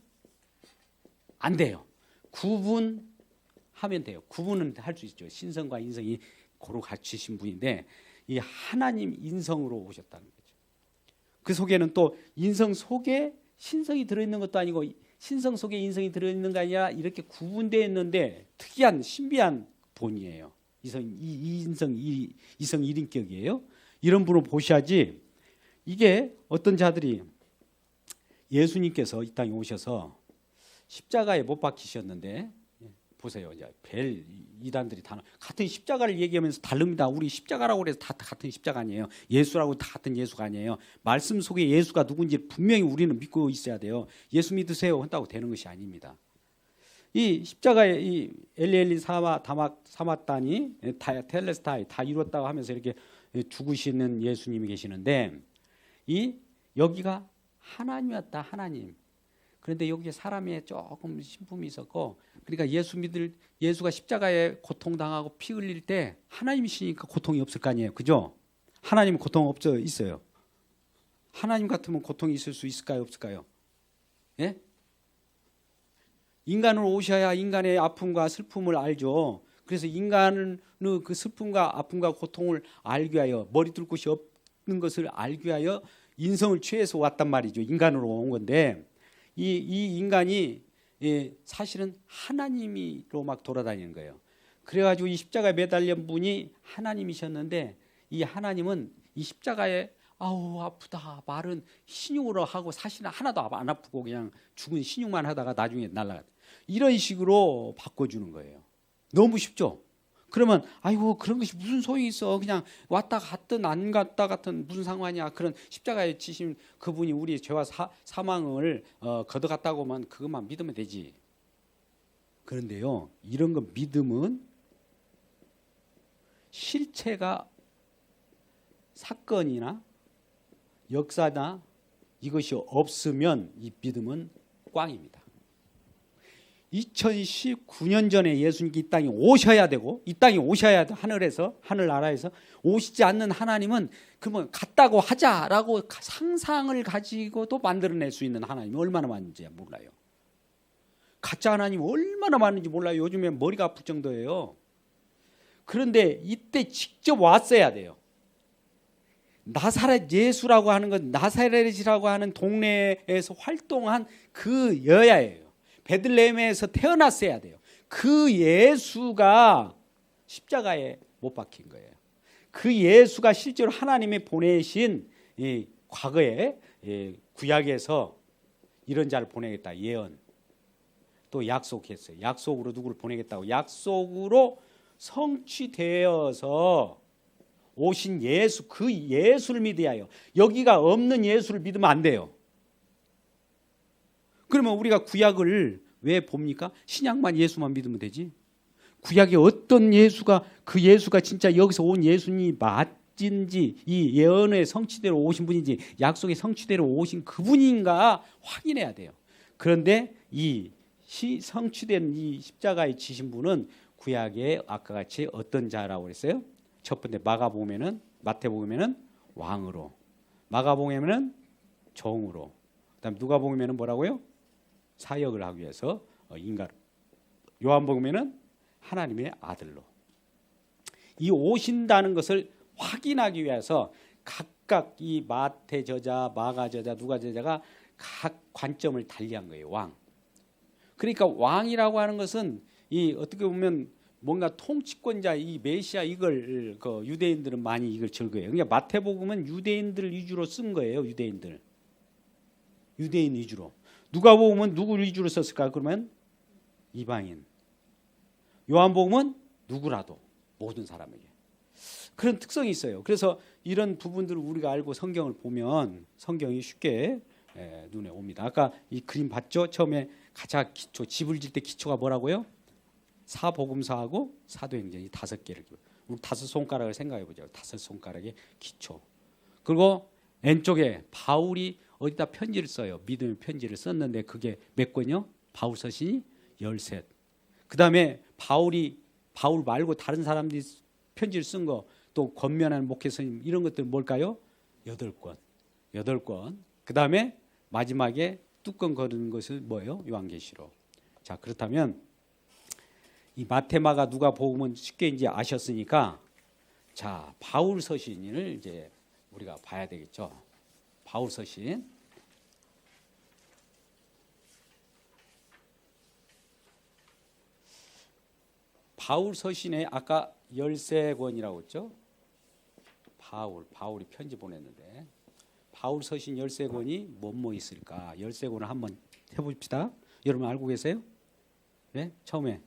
안 돼요. 구분하면 돼요. 구분은 할 수 있죠. 신성과 인성이 고루 갖추신 분인데 이 하나님 인성으로 오셨다는 거죠. 그 속에는 또 인성 속에 신성이 들어있는 것도 아니고 신성 속에 인성이 들어있는 게 아니라 이렇게 구분되어 있는데 특이한 신비한 본이에요. 이성 1인격이에요. 이런 분을 보셔야지. 이게 어떤 자들이 예수님께서 이 땅에 오셔서 십자가에 못 박히셨는데 보세요. 이제 벨 이단들이 다 같은 십자가를 얘기하면서 다릅니다. 우리 십자가라고 그래서 다 같은 십자가 아니에요. 예수라고 다 같은 예수가 아니에요. 말씀 속에 예수가 누군지 분명히 우리는 믿고 있어야 돼요. 예수 믿으세요 한다고 되는 것이 아닙니다. 이 십자가에 이 엘리엘리 사마다니 텔레스타이 다 이뤘다고 하면서 이렇게 죽으시는 예수님이 계시는데 이 여기가 하나님이었다. 하나님. 그런데 여기에 사람의 조금 신품이 있었고, 그러니까 예수가 십자가에 고통당하고 피 흘릴 때 하나님이시니까 고통이 없을 거 아니에요. 그죠? 하나님은 고통 있어요. 하나님 같으면 고통이 있을 수 있을까요? 없을까요? 예? 인간으로 오셔야 인간의 아픔과 슬픔을 알죠. 그래서 인간은 그 슬픔과 아픔과 고통을 알기 위하여, 머리 둘 곳이 없는 것을 알기 위하여 인성을 취해서 왔단 말이죠. 인간으로 온 건데 이 인간이 사실은 하나님이로 막 돌아다니는 거예요. 그래가지고 이 십자가에 매달린 분이 하나님이셨는데 이 하나님은 이 십자가에 아우 아프다 말은 신용으로 하고 사실은 하나도 안 아프고 그냥 죽은 신용만 하다가 나중에 날아가. 이런 식으로 바꿔주는 거예요. 너무 쉽죠? 그러면 아이고 그런 것이 무슨 소용이 있어. 그냥 왔다 갔든 안 갔다 갔든 무슨 상관이야. 그런 십자가에 지신 그분이 우리 죄와 사망을 걷어갔다고만 그것만 믿으면 되지. 그런데요. 이런 거 믿음은 실체가 사건이나 역사나 이것이 없으면 이 믿음은 꽝입니다. 2019년 전에 예수님이 이 땅에 오셔야 되고 이 땅에 오셔야 돼. 하늘나라에서 오시지 않는 하나님은 그러면 같다고 하자라고 상상을 가지고도 만들어낼 수 있는 하나님이 얼마나 많은지 몰라요. 가짜 하나님이 얼마나 많은지 몰라요. 요즘에 머리가 아플 정도예요. 그런데 이때 직접 왔어야 돼요. 나사렛 예수라고 하는 건 나사렛이라고 하는 동네에서 활동한 그 여야예요. 베들레헴에서 태어났어야 돼요. 그 예수가 십자가에 못 박힌 거예요. 그 예수가 실제로 하나님이 보내신 과거에 구약에서 이런 자를 보내겠다 예언 또 약속했어요. 약속으로 누구를 보내겠다고 약속으로 성취되어서 오신 예수, 그 예수를 믿어야 해요. 여기가 없는 예수를 믿으면 안 돼요. 그러면 우리가 구약을 왜 봅니까? 신약만 예수만 믿으면 되지. 구약에 어떤 예수가 그 예수가 진짜 여기서 온 예수님이 맞은지 이 예언의 성취대로 오신 분인지 약속의 성취대로 오신 그분인가 확인해야 돼요. 그런데 이 성취된 이 십자가에 지신 분은 구약에 아까 같이 어떤 자라고 그랬어요? 첫 번째 마태복음에는 왕으로, 마가복음에는 종으로, 그다음 누가복음에는 뭐라고요? 사역을 하기 위해서 인간, 요한복음에는 하나님의 아들로. 이 오신다는 것을 확인하기 위해서 각각 이 마태 저자, 마가 저자, 누가 저자가 각 관점을 달리한 거예요. 왕. 그러니까 왕이라고 하는 것은 이 어떻게 보면 뭔가 통치권자 이 메시아 이걸 그 유대인들은 많이 이걸 즐거워요. 그러니까 마태복음은 유대인들 위주로 쓴 거예요. 유대인 위주로. 누가복음은 누구 위주로 썼을까? 그러면 이방인. 요한복음은 누구라도 모든 사람에게. 그런 특성이 있어요. 그래서 이런 부분들을 우리가 알고 성경을 보면 성경이 쉽게 눈에 옵니다. 아까 이 그림 봤죠? 처음에 가장 기초, 집을 질 때 기초가 뭐라고요? 사복음서하고 사도행전이 5개를. 우리 5손가락을 생각해 보죠. 5손가락의 기초. 그리고 왼쪽에 바울이 어디다 편지를 써요. 믿음의 편지를 썼는데 그게 몇 권이요? 바울 서신이 13. 그다음에 바울 말고 다른 사람들이 편지를 쓴 거 또 권면하는 목회서님 이런 것들 뭘까요? 8권. 8권. 그다음에 마지막에 뚜껑 거는 것은 뭐예요? 요한계시록. 자, 그렇다면 이 마테마가 누가복음은 쉽게 이제 아셨으니까 자, 바울 서신을 이제 우리가 봐야 되겠죠. 바울 서신. 바울 서신에 아까 13권이라고 했죠. 바울이 편지 보냈는데 바울 서신 13권이 뭐뭐 있을까? 13권을 한번 해봅시다. 여러분 알고 계세요? 네? 처음에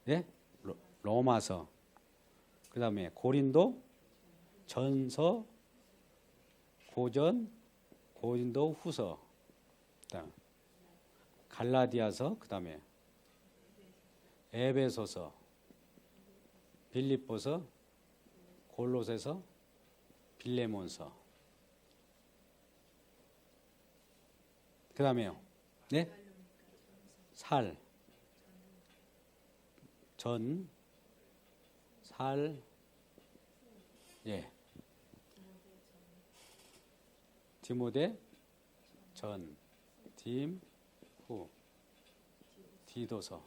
예? 로마서. 그다음에 고린도 전서, 고전, 고린도 후서, 그다음 갈라디아서, 그다음에 에베소서, 빌립보서, 골로새서, 빌레몬서. 그다음에요. 네? 살, 전, 살, 예. 디모데, 전, 딤, 후, 디도서.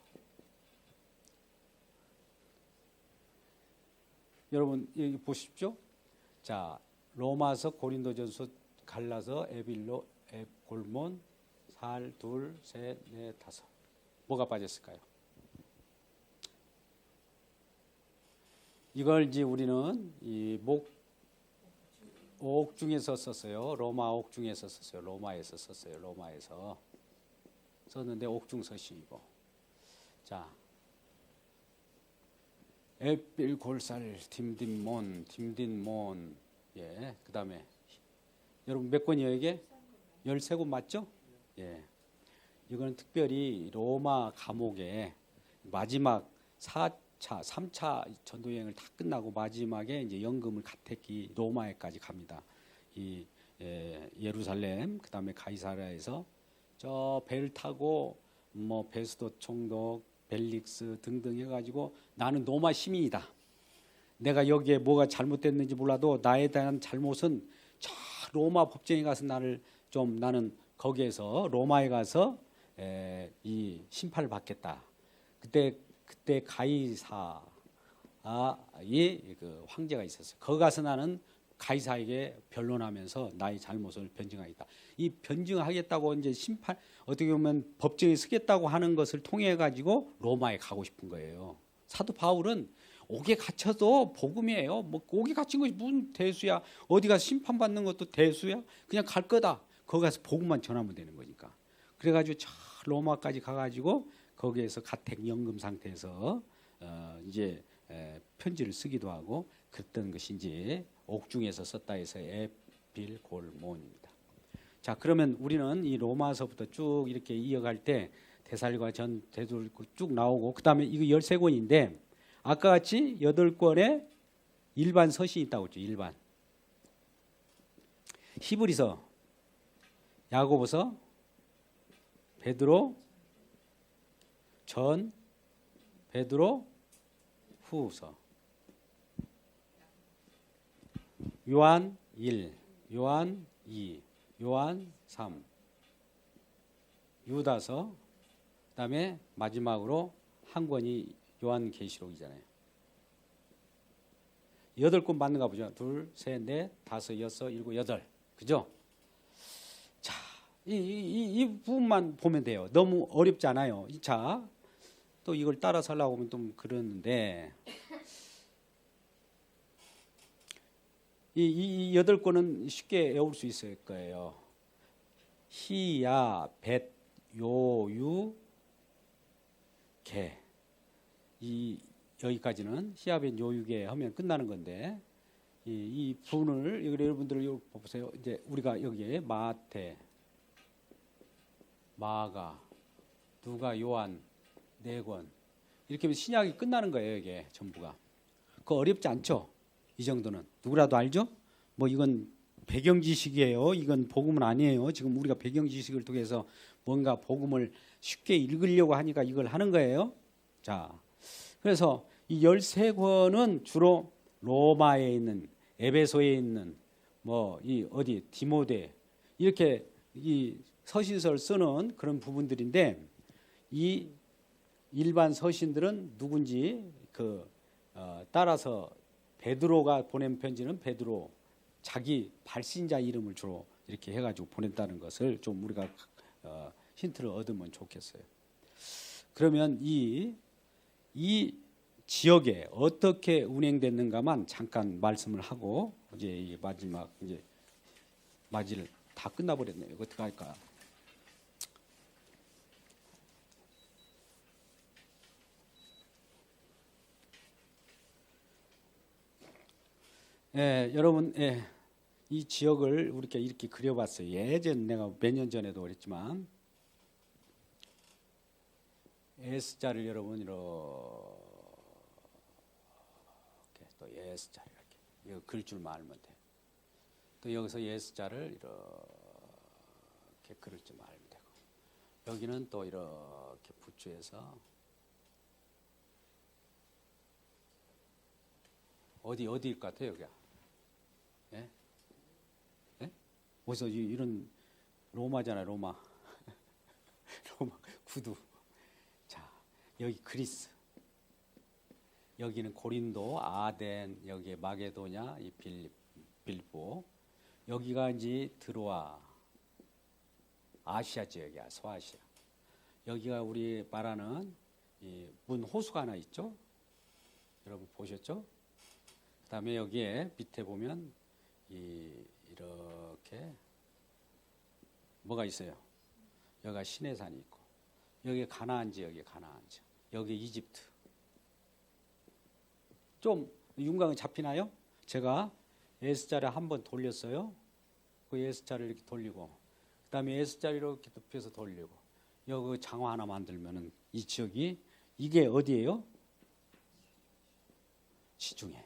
여러분 여기 보십시오. 자, 로마서, 고린도전서, 갈라서, 에빌로, 골몬, 살, 둘, 셋, 넷, 다섯. 뭐가 빠졌을까요? 이걸 이제 우리는 이 옥 중에서 썼어요. 로마 옥 중에서 썼어요. 로마에서 썼어요. 로마에서 썼는데 옥중 서신이고. 자, 에빌 골살 딤딘몬. 예. 그다음에 여러분 몇 권이에요 이게? 13권 맞죠? 예. 이거는 특별히 로마 감옥에 마지막 4차, 3차 전도여행을 다 끝나고 마지막에 이제 연금을 가택히 로마에까지 갑니다. 이 예루살렘, 그다음에 가이사랴에서 저 배를 타고 뭐 베스도 총독, 벨릭스 등등 해가지고 나는 로마 시민이다. 내가 여기에 뭐가 잘못됐는지 몰라도 나에 대한 잘못은 저 로마 법정에 가서 나는 거기에서 로마에 가서 이 심판을 받겠다. 그때 가이사의 그 황제가 있었어요. 거기 가서 나는 가이사에게 변론하면서 나의 잘못을 변증하겠다. 이 변증하겠다고 이제 심판 어떻게 보면 법정에 서겠다고 하는 것을 통해 가지고 로마에 가고 싶은 거예요. 사도 바울은 옥에 갇혀도 복음이에요. 뭐 옥에 갇힌 것이 무슨 대수야? 어디 가서 심판받는 것도 대수야? 그냥 갈 거다. 거기 가서 복음만 전하면 되는 거니까. 그래가지고 저 로마까지 가가지고 거기에서 가택 연금 상태에서 이제 편지를 쓰기도 하고 그랬던 것이 이제 옥중에서 썼다 해서 에빌골몬입니다. 자, 그러면 우리는 이 로마서부터 쭉 이렇게 이어갈 때 데살리가 전 되돌고 쭉 나오고 그다음에 이거 13권인데 아까 같이 8권의 일반 서신이 있다고 했죠. 일반. 히브리서, 야고보서, 베드로 전, 베드로 후서, 요한 1, 요한 2, 요한 3, 유다서, 그다음에 마지막으로 한 권이 요한계시록이잖아요. 8권 맞는가 보죠. 2, 3, 4, 5, 6, 7, 8. 그죠? 자, 이 부분만 보면 돼요. 너무 어렵지 않아요. 자, 또 이걸 따라서 하려고 하면 좀 그러는데 이 8권은 쉽게 외울 수 있을 거예요. 희야, 벳, 요, 유, 개. 여기까지는 희야벳 요육에 하면 끝나는 건데 이 분을 여러분들 보세요. 이제 우리가 여기에 마태, 마가, 누가, 요한 4권 이렇게 하면 신약이 끝나는 거예요. 이게 전부가. 그거 어렵지 않죠? 이 정도는 누구라도 알죠? 뭐 이건 배경 지식이에요. 이건 복음은 아니에요. 지금 우리가 배경 지식을 통해서 뭔가 복음을 쉽게 읽으려고 하니까 이걸 하는 거예요. 자, 그래서 이 13권은 주로 로마에 있는, 에베소에 있는, 뭐 이 어디 디모데 이렇게 이 서신서를 쓰는 그런 부분들인데 이 일반 서신들은 누군지 따라서 베드로가 보낸 편지는 베드로 자기 발신자 이름을 주로 이렇게 해가지고 보냈다는 것을 좀 우리가 힌트를 얻으면 좋겠어요. 그러면 이 지역에 어떻게 운행됐는가만 잠깐 말씀을 하고 이제 마지막 이제 맞이를 다 끝나버렸네요. 이거 어떻게 할까? 여러분, 이 지역을 우리가 이렇게 그려봤어요. 예전 내가 몇 년 전에도 그랬지만 S자를 여러분 이렇게 또 S자 이렇게 이거 글 줄만 알면 돼. 또 여기서 S자를 이렇게 그릴 줄 알면 되고 여기는 또 이렇게 부추해서 어디일 것 같아요 여기가? 예? 예? 어디서 이런 로마잖아요 로마. 로마 구두. 자 여기 그리스. 여기는 고린도, 아덴, 여기 마게도냐, 이 빌보. 여기가 이제 드로아, 아시아 지역이야, 소아시아. 여기가 우리 말하는 이 문 호수가 하나 있죠. 여러분 보셨죠? 그다음에 여기에 밑에 보면 이렇게 뭐가 있어요? 여기가 시내산이 있고, 여기 가나안 지역이 가나안 지역, 여기 이집트. 좀 윤곽이 잡히나요? 제가 S자를 한번 돌렸어요. 그 S자를 이렇게 돌리고, 그다음에 S자를 이렇게 눕혀서 돌리고, 여기 장화 하나 만들면은 이 지역이 이게 어디예요? 지중해.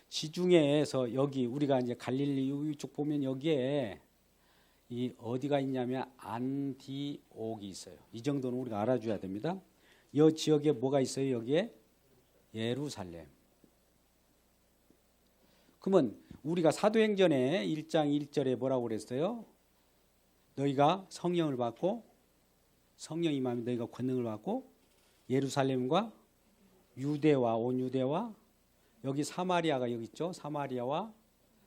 지중해에서 여기 우리가 이제 갈릴리 이쪽 보면 여기에 이 어디가 있냐면 안디옥이 있어요. 이 정도는 우리가 알아줘야 됩니다. 이 지역에 뭐가 있어요? 여기에 예루살렘. 그러면 우리가 사도행전에 1장 1절에 뭐라고 그랬어요? 너희가 성령을 받고 성령 임하면 너희가 권능을 받고 예루살렘과 유대와 온 유대와 여기 사마리아가 여기 있죠. 사마리아와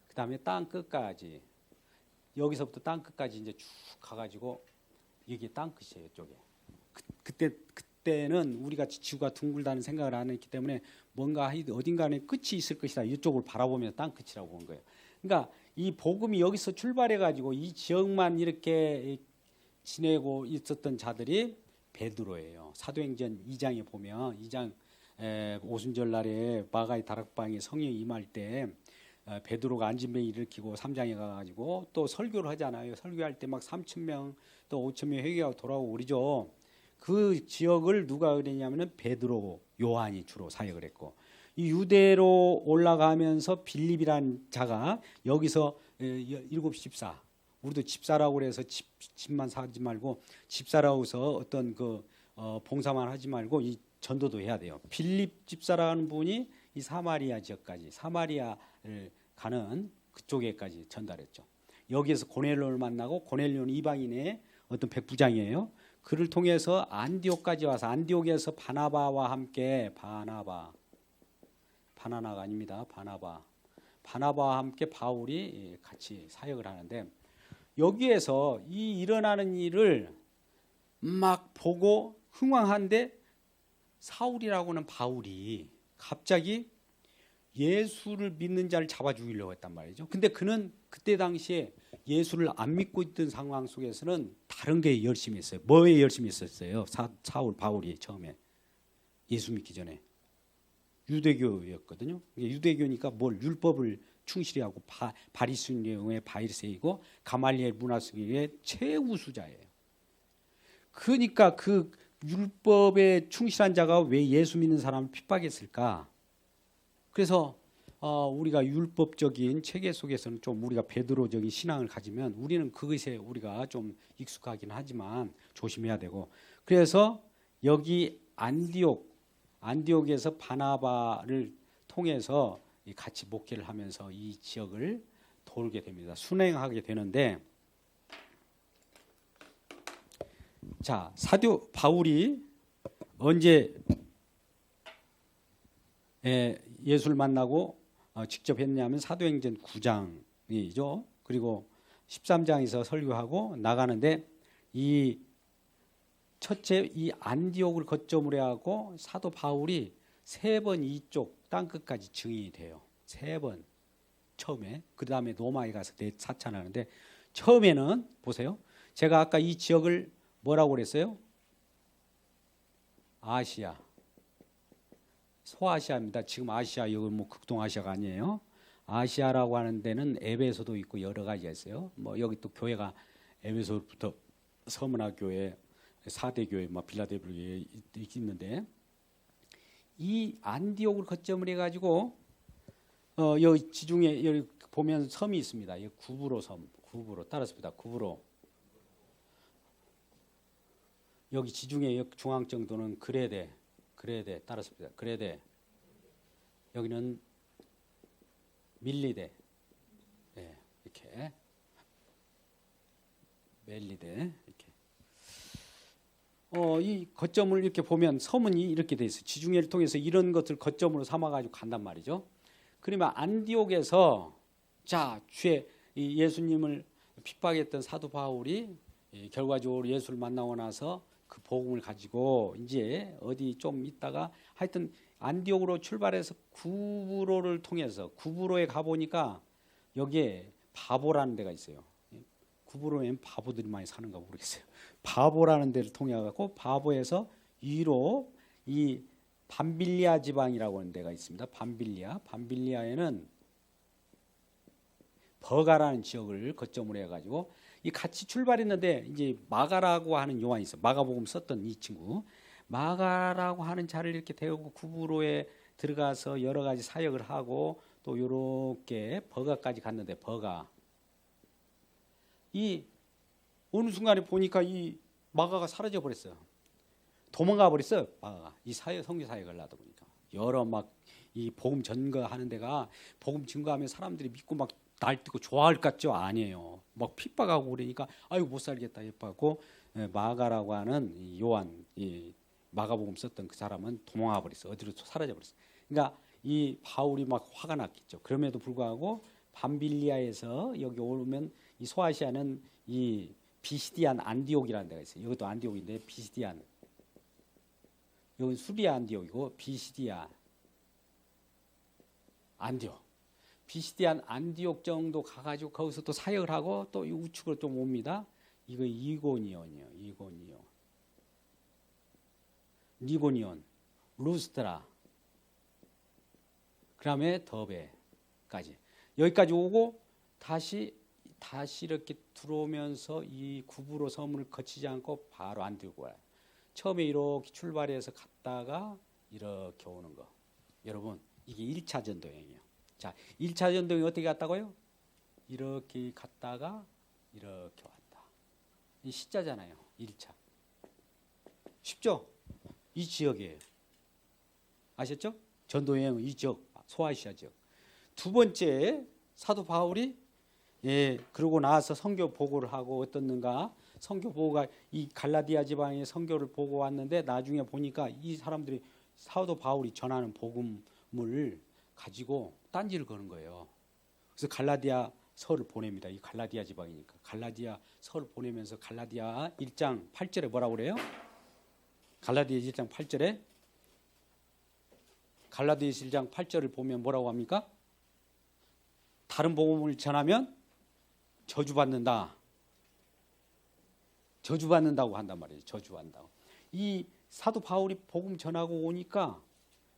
그다음에 땅 끝까지 여기서부터 땅 끝까지 이제 쭉 가가지고 이게 땅 끝이에요. 이쪽에. 그때는 우리가 지구가 둥글다는 생각을 안 했기 때문에 뭔가 어딘가에 끝이 있을 것이다. 이쪽을 바라보면서 땅 끝이라고 본 거예요. 그러니까 이 복음이 여기서 출발해가지고 이 지역만 이렇게 지내고 있었던 자들이 베드로예요. 사도행전 2장에 보면 2장 오순절 날에 마가의 다락방에 성령이 임할 때 베드로가 안진뱅이 일으키고 3장에 가가지고 또 설교를 하잖아요. 설교할 때 막 3,000명 또 5,000명 회개하고 돌아오고 그러죠. 그 지역을 누가 그랬냐면은 베드로, 요한이 주로 사역을 했고 이 유대로 올라가면서 빌립이란 자가 여기서 일곱 집사, 우리도 집사라고 그래서 집만 사지 말고 집사라고서 어떤 봉사만 하지 말고 이 전도도 해야 돼요. 빌립 집사라는 분이 이 사마리아 지역까지 사마리아를 가는 그쪽에까지 전달했죠. 여기에서 고넬료를 만나고 고넬료는 이방인의 어떤 백부장이에요. 그를 통해서 안디옥까지 와서 안디옥에서 바나바와 함께 바나나가 아닙니다. 바나바와 함께 바울이 같이 사역을 하는데 여기에서 이 일어나는 일을 막 보고 흥황한데 사울이라고는 바울이 갑자기 예수를 믿는 자를 잡아 죽이려고 했단 말이죠. 근데 그는 그때 당시에 예수를 안 믿고 있던 상황 속에서는 다른 게 열심히 했어요. 뭐에 열심히 했었어요? 바울이 처음에 예수 믿기 전에 유대교였거든요. 유대교니까 뭘 율법을 충실히 하고 바리새인의 바리새이고 가말리엘 문화수기의 최우수자예요. 그러니까 그 율법에 충실한 자가 왜 예수 믿는 사람을 핍박했을까? 그래서 우리가 율법적인 체계 속에서는 좀 우리가 베드로적인 신앙을 가지면 우리는 그것에 우리가 좀 익숙하긴 하지만 조심해야 되고 그래서 여기 안디옥에서 바나바를 통해서 같이 목회를 하면서 이 지역을 돌게 됩니다. 순행하게 되는데 자, 사도 바울이 언제 예수를 만나고 직접 했냐면 사도행전 9장이죠. 그리고 13장에서 설교하고 나가는데 이 첫째 이 안디옥을 거점으로 하고 사도 바울이 3번 이쪽 땅끝까지 증인이 돼요. 3번 처음에. 그 다음에 로마에 가서 사찬하는데 처음에는 보세요. 제가 아까 이 지역을 뭐라고 그랬어요? 아시아. 소아시아입니다. 지금 아시아 여기 뭐 극동아시아가 아니에요. 아시아라고 하는 데는 에베소도 있고 여러 가지가 있어요. 뭐 여기 또 교회가 에베소부터 서문화교회, 4대 교회, 뭐 빌라델피아 있는데 이 안디옥을 거점을 해가지고 여기 지중해 여기 보면 섬이 있습니다. 이 구브로 섬, 구브로 따랐습니다. 구브로 여기 지중해 중앙 정도는 그레데 따랐습니다. 그레데 여기는 밀리데 이렇게 멜리데 이렇게 이 거점을 이렇게 보면 섬은 이렇게 돼 있어요. 지중해를 통해서 이런 것을 거점으로 삼아가지고 간단 말이죠. 그러면 안디옥에서 자 주의 예수님을 핍박했던 사도 바울이 결과적으로 예수를 만나고 나서 그 복음을 가지고 이제 어디 좀 있다가 하여튼 안디옥으로 출발해서 구브로를 통해서 구브로에 가 보니까 여기에 바보라는 데가 있어요. 구브로에는 바보들이 많이 사는가 모르겠어요. 바보라는 데를 통해 갖고 바보에서 위로 이 밤빌리아 지방이라고 하는 데가 있습니다. 밤빌리아에는 버가라는 지역을 거점으로 해가지고 이 같이 출발했는데 이제 마가라고 하는 요한이 있어. 마가복음 썼던 이 친구 마가라고 하는 자를 이렇게 데우고 구브로에 들어가서 여러 가지 사역을 하고 또 이렇게 버가까지 갔는데 버가 이 어느 순간에 보니까 이 마가가 사라져 버렸어요. 도망가 버렸어요. 마가가 이 선교 사역을 하다 보니까 여러 막 이 복음 전거하는 데가 복음 증거하면 사람들이 믿고 막 날뛰고 좋아할 것 같죠? 아니에요. 막 핍박하고 그러니까 아이고 못 살겠다 했고 마가라고 하는 이 요한 이 마가복음 썼던 그 사람은 도망가 버렸어. 어디로 사라져 버렸어. 그러니까 이 바울이 막 화가 났겠죠. 그럼에도 불구하고 밤빌리아에서 여기 오면 이 소아시아는 이 비시디안 안디옥이라는 데가 있어요. 이것도 안디옥인데 비시디안 여기 수리아 안디옥이고 비시디아 안디옥 비시디안 안디옥 정도 가가지고 거기서 또 사역을 하고 또 우측으로 좀 옵니다. 이거 이고니온이요. 니고니온, 루스트라, 그다음에 더베까지 여기까지 오고 다시 이렇게 들어오면서 이 구브로 섬을 거치지 않고 바로 안디옥으로 와요. 처음에 이렇게 출발해서 갔다가 이렇게 오는 거. 여러분 이게 1차 전도 여행이에요. 자, 1차 전도 여행 어떻게 갔다고요? 이렇게 갔다가 이렇게 왔다. 이 시자잖아요. 1차. 쉽죠? 이 지역이에요. 아셨죠? 전도 여행은 이 지역, 소아시아 지역. 두 번째 사도 바울이 그러고 나서 선교 보고를 하고 어떻는가? 선교 보고가 이 갈라디아 지방의 선교를 보고 왔는데 나중에 보니까 이 사람들이 사도 바울이 전하는 복음을 가지고 딴지를 거는 거예요. 그래서 갈라디아 서를 보냅니다. 이 갈라디아 지방이니까 갈라디아 서를 보내면서 갈라디아 1장 8절에 뭐라고 그래요? 갈라디아 1장 8절에 갈라디아 1장 8절을 보면 뭐라고 합니까? 다른 복음을 전하면 저주받는다. 저주받는다고 한단 말이에요. 저주한다고. 이 사도 바울이 복음 전하고 오니까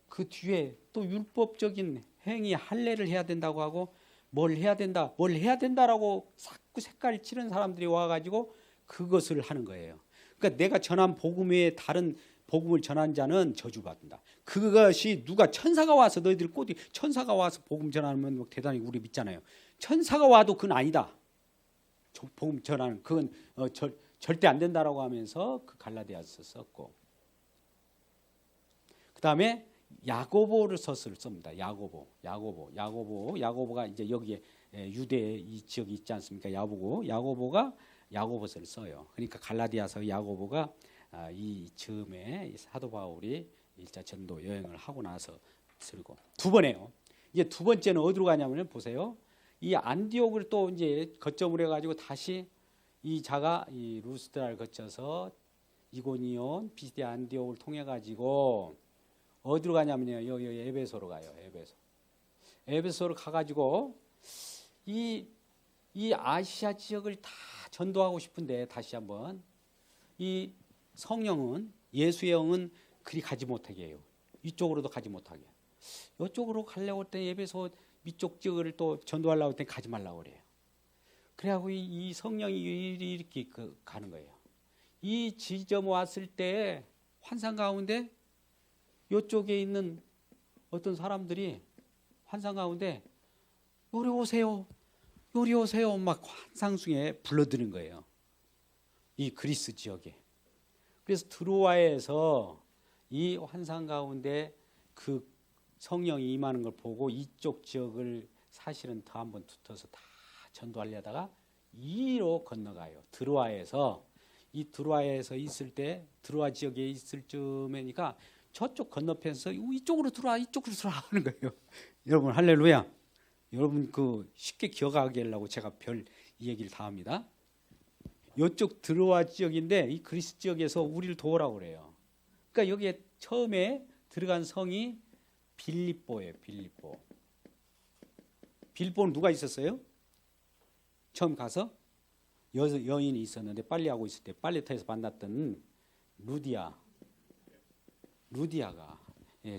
그 뒤에 또 율법적인 행위 할례를 해야 된다고 하고 뭘 해야 된다라고 자꾸 색깔 칠은 사람들이 와가지고 그것을 하는 거예요. 그러니까 내가 전한 복음 외에 다른 복음을 전한 자는 저주받는다. 그것이 누가 천사가 와서 너희들 꼬디 천사가 와서 복음 전하면 대단히 우리 믿잖아요. 천사가 와도 그건 아니다. 복음 전하는 그건 절대 안 된다라고 하면서 그 갈라디아서 썼고 그 다음에 야고보를 서술 씁니다. 야고보가 이제 여기에 유대 이 지역이 있지 않습니까? 야고보가 야고보서를 써요. 그러니까 갈라디아서 야고보가 이 즈음에 사도 바울이 1차 전도 여행을 하고 나서 쓰고 두 번에요. 이제 두 번째는 어디로 가냐면 보세요. 이 안디옥을 또 이제 거점으로 해가지고 다시 이 자가 이 루스드라를 거쳐서 이고니온 비시디아 안디옥을 통해 가지고 어디로 가냐면요. 여기 에베소로 가요. 에베소로 가가지고 이 아시아 지역을 다 전도하고 싶은데 다시 한번 이 성령은 예수의 영은 그리 가지 못하게 해요. 이쪽으로도 가지 못하게. 이쪽으로 가려고 할 때 에베소 이쪽 지역을 또 전도하려고 했더니 가지 말라고 그래요. 그래갖고 이 성령이 이렇게 가는 거예요. 이 지점 왔을 때 환상 가운데 이쪽에 있는 어떤 사람들이 환상 가운데 요리 오세요, 요리 오세요 막 환상 중에 불러드는 거예요. 이 그리스 지역에. 그래서 드로아에서 이 환상 가운데 그 성령이 임하는 걸 보고 이쪽 지역을 사실은 더 한번 붙어서 다 전도하려다가 이로 건너가요. 드로아에서 이 드로아에서 있을 때 드로아 지역에 있을 쯤이니까 저쪽 건너편에서 이쪽으로 들어와 이쪽으로 들어와 하는 거예요. 여러분 할렐루야. 여러분 그 쉽게 기억하게 하려고 제가 별 이 얘기를 다 합니다. 이쪽 드로아 지역인데 이 그리스 지역에서 우리를 도우라고 그래요. 그러니까 여기에 처음에 들어간 성이 빌립보예요. 빌립보. 빌립보는 누가 있었어요? 처음 가서 여인이 있었는데 빨래하고 있을 때 빨래터에서 만났던 루디아가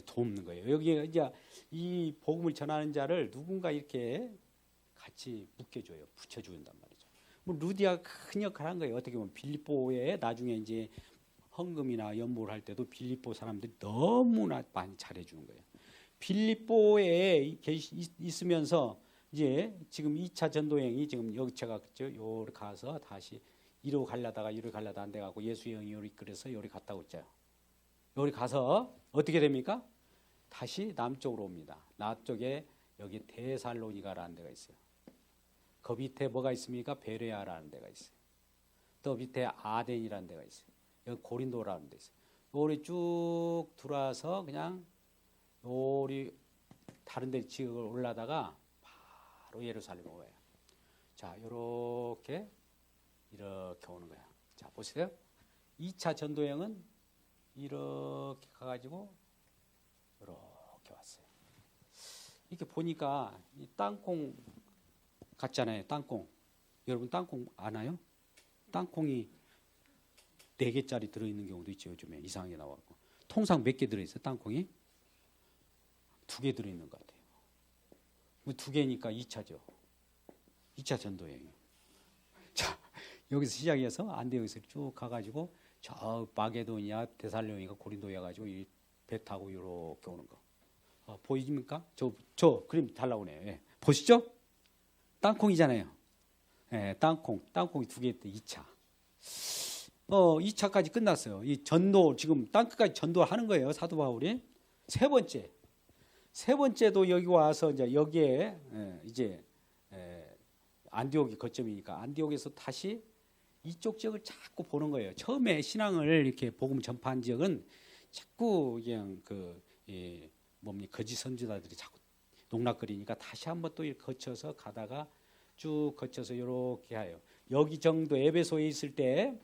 돕는 거예요. 여기에 이제 이 복음을 전하는 자를 누군가 이렇게 같이 묶여줘요. 붙여준단 말이죠. 뭐 루디아가 큰 역할을 한 거예요. 어떻게 보면 빌립보에 나중에 이제 헌금이나 연보를 할 때도 빌립보 사람들이 너무나 많이 잘해주는 거예요. 빌립보에 있으면서 이제 지금 2차 전도행이 지금 여기 제가 요리 가서 다시 이리로 가려다가 안 돼갖고 예수의 영이 요리 이끌어서 요리 갔다고 했죠. 요리 가서 어떻게 됩니까? 다시 남쪽으로 옵니다. 남쪽에 여기 데살로니가라는 데가 있어요. 그 밑에 뭐가 있습니까? 베레아라는 데가 있어요. 또 밑에 아덴이라는 데가 있어요. 여기 고린도라는 데 있어요. 요리 쭉 들어와서 그냥 요리 다른 데 지역을 올라다가 바로 예루살렘 오예요. 자, 이렇게 오는 거야. 자, 보세요. 2차 전도행은 이렇게 가가지고 이렇게 왔어요. 이렇게 보니까 이 땅콩 같잖아요. 땅콩. 여러분 땅콩 아나요? 땅콩이 4개짜리 들어있는 경우도 있죠. 요즘에 이상하게 나와갖고. 통상 몇 개 들어있어요? 땅콩이? 2개 들어있는 것 같아요. 2개니까 2차죠. 2차 전도행이. 자, 여기서 시작해서 안디옥에서 쭉 가가지고 저 마게도니아, 데살로니가, 고린도에 가지고 이 배 타고 이렇게 오는 거. 보이십니까? 저 그림 잘 나오네요. 예. 보시죠? 땅콩이잖아요. 예, 땅콩이 2개 있대. 2차. 2차까지 끝났어요. 이 전도 지금 땅끝까지 전도하는 거예요. 사도 바울이. 세 번째도 여기 와서 이제 여기에 이제 안디옥이 거점이니까 안디옥에서 다시 이쪽 지역을 자꾸 보는 거예요. 처음에 신앙을 이렇게 복음 전파한 지역은 자꾸 그냥 거짓 선지자들이 자꾸 농락거리니까 다시 한번 또 이렇게 거쳐서 가다가 쭉 거쳐서 이렇게 해요. 여기 정도 에베소에 있을 때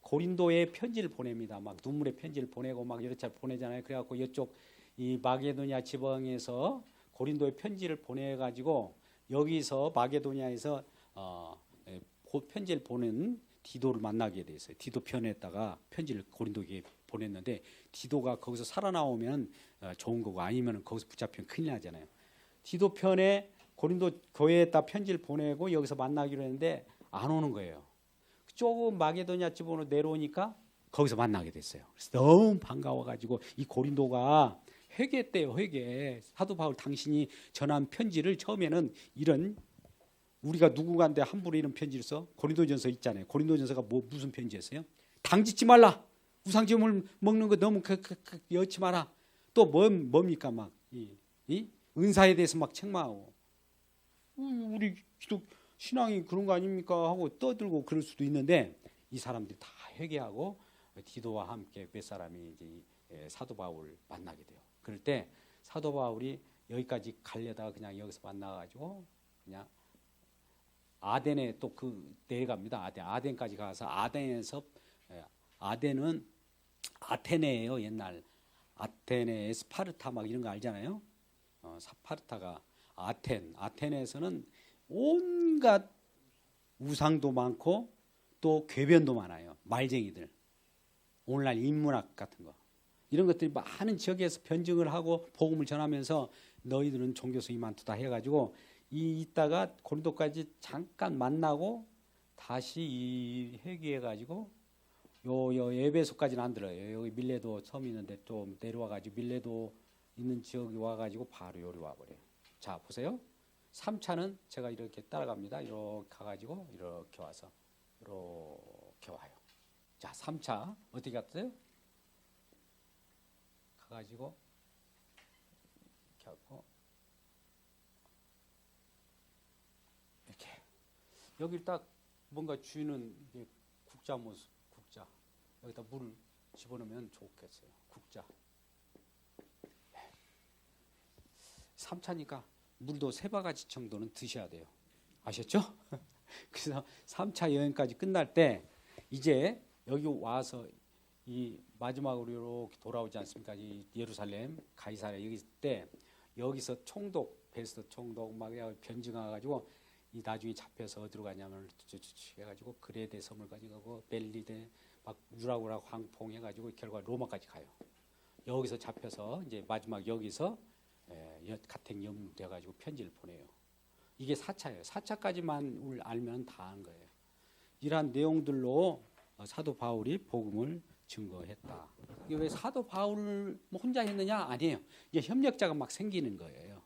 고린도에 편지를 보냅니다. 막 눈물의 편지를 보내고 막 이렇게 보내잖아요. 그래갖고 이쪽 이 마게도니아 지방에서 고린도에 편지를 보내가지고 여기서 마게도니아에서 편지를 보낸 디도를 만나게 됐어요. 디도 편에다가 편지를 고린도에 보냈는데 디도가 거기서 살아나오면 좋은 거고 아니면 거기서 붙잡히면 큰일 나잖아요. 디도 편에 고린도 교회에다 편지를 보내고 여기서 만나기로 했는데 안 오는 거예요. 조금 마게도니아 집으로 내려오니까 거기서 만나게 됐어요. 그래서 너무 반가워가지고 이 고린도가 회개했대요. 회개. 사도 바울 당신이 전한 편지를 처음에는 이런 우리가 누군가한테 함부로 이런 편지를 써? 고린도전서 있잖아요. 고린도전서가 무슨 편지였어요? 당짓지 말라. 우상제물 먹는 거 너무 여치 마라. 또 뭡니까 막 이 은사에 대해서 막 책망하고 우리 기독 신앙이 그런 거 아닙니까 하고 떠들고 그럴 수도 있는데 이 사람들이 다 회개하고 디도와 함께 몇 사람이 이제 사도 바울을 만나게 돼요. 그럴 때 사도 바울이 여기까지 가려다가 그냥 여기서 만나가지고 그냥 아덴에 또 내려갑니다. 아덴까지 가서 아덴에서 아덴은 아테네예요. 옛날 아테네 스파르타 막 이런 거 알잖아요. 스파르타가 아테네에서는 온갖 우상도 많고 또 궤변도 많아요. 말쟁이들. 오늘날 인문학 같은 거. 이런 것들이 많은 지역에서 변증을 하고 복음을 전하면서 너희들은 종교성이 많다 해가지고 이따가 고린도까지 잠깐 만나고 다시 이 회귀해가지고 요 에베소까지는 안 들어요. 여기 밀레도 섬이 있는데 좀 내려와가지고 밀레도 있는 지역에 와가지고 바로 요리 와버려요. 자 보세요. 3차는 제가 이렇게 따라갑니다. 이렇게 가가지고 이렇게 와서 이렇게 와요. 자 3차 어떻게 갔어요? 가가지고 이렇게 하고 이렇게 여기 딱 뭔가 쥐는 국자 모습, 국자 여기다 물 집어넣으면 좋겠어요. 국자. 3차니까 물도 3바가지 정도는 드셔야 돼요. 아셨죠? 그래서 3차 여행까지 끝날 때 이제 여기 와서 이 마지막으로 이렇게 돌아오지 않습니까? 이 예루살렘 가이사랴 여기 있을 때 여기서 총독 베스트 총독 막 변증해 가지고 이 나중에 잡혀서 어디로 가냐면 해가지고 그레데 섬을 가지고 벨리데 막 유라구라 황풍 해가지고 결과 로마까지 가요. 여기서 잡혀서 이제 마지막 여기서 가택연금 돼가지고 편지를 보내요. 이게 4차예요. 4차까지만 알면 다 한 거예요. 이러한 내용들로 사도 바울이 복음을 증거했다. 이게 왜 사도 바울 혼자 했느냐? 아니에요. 이게 협력자가 막 생기는 거예요.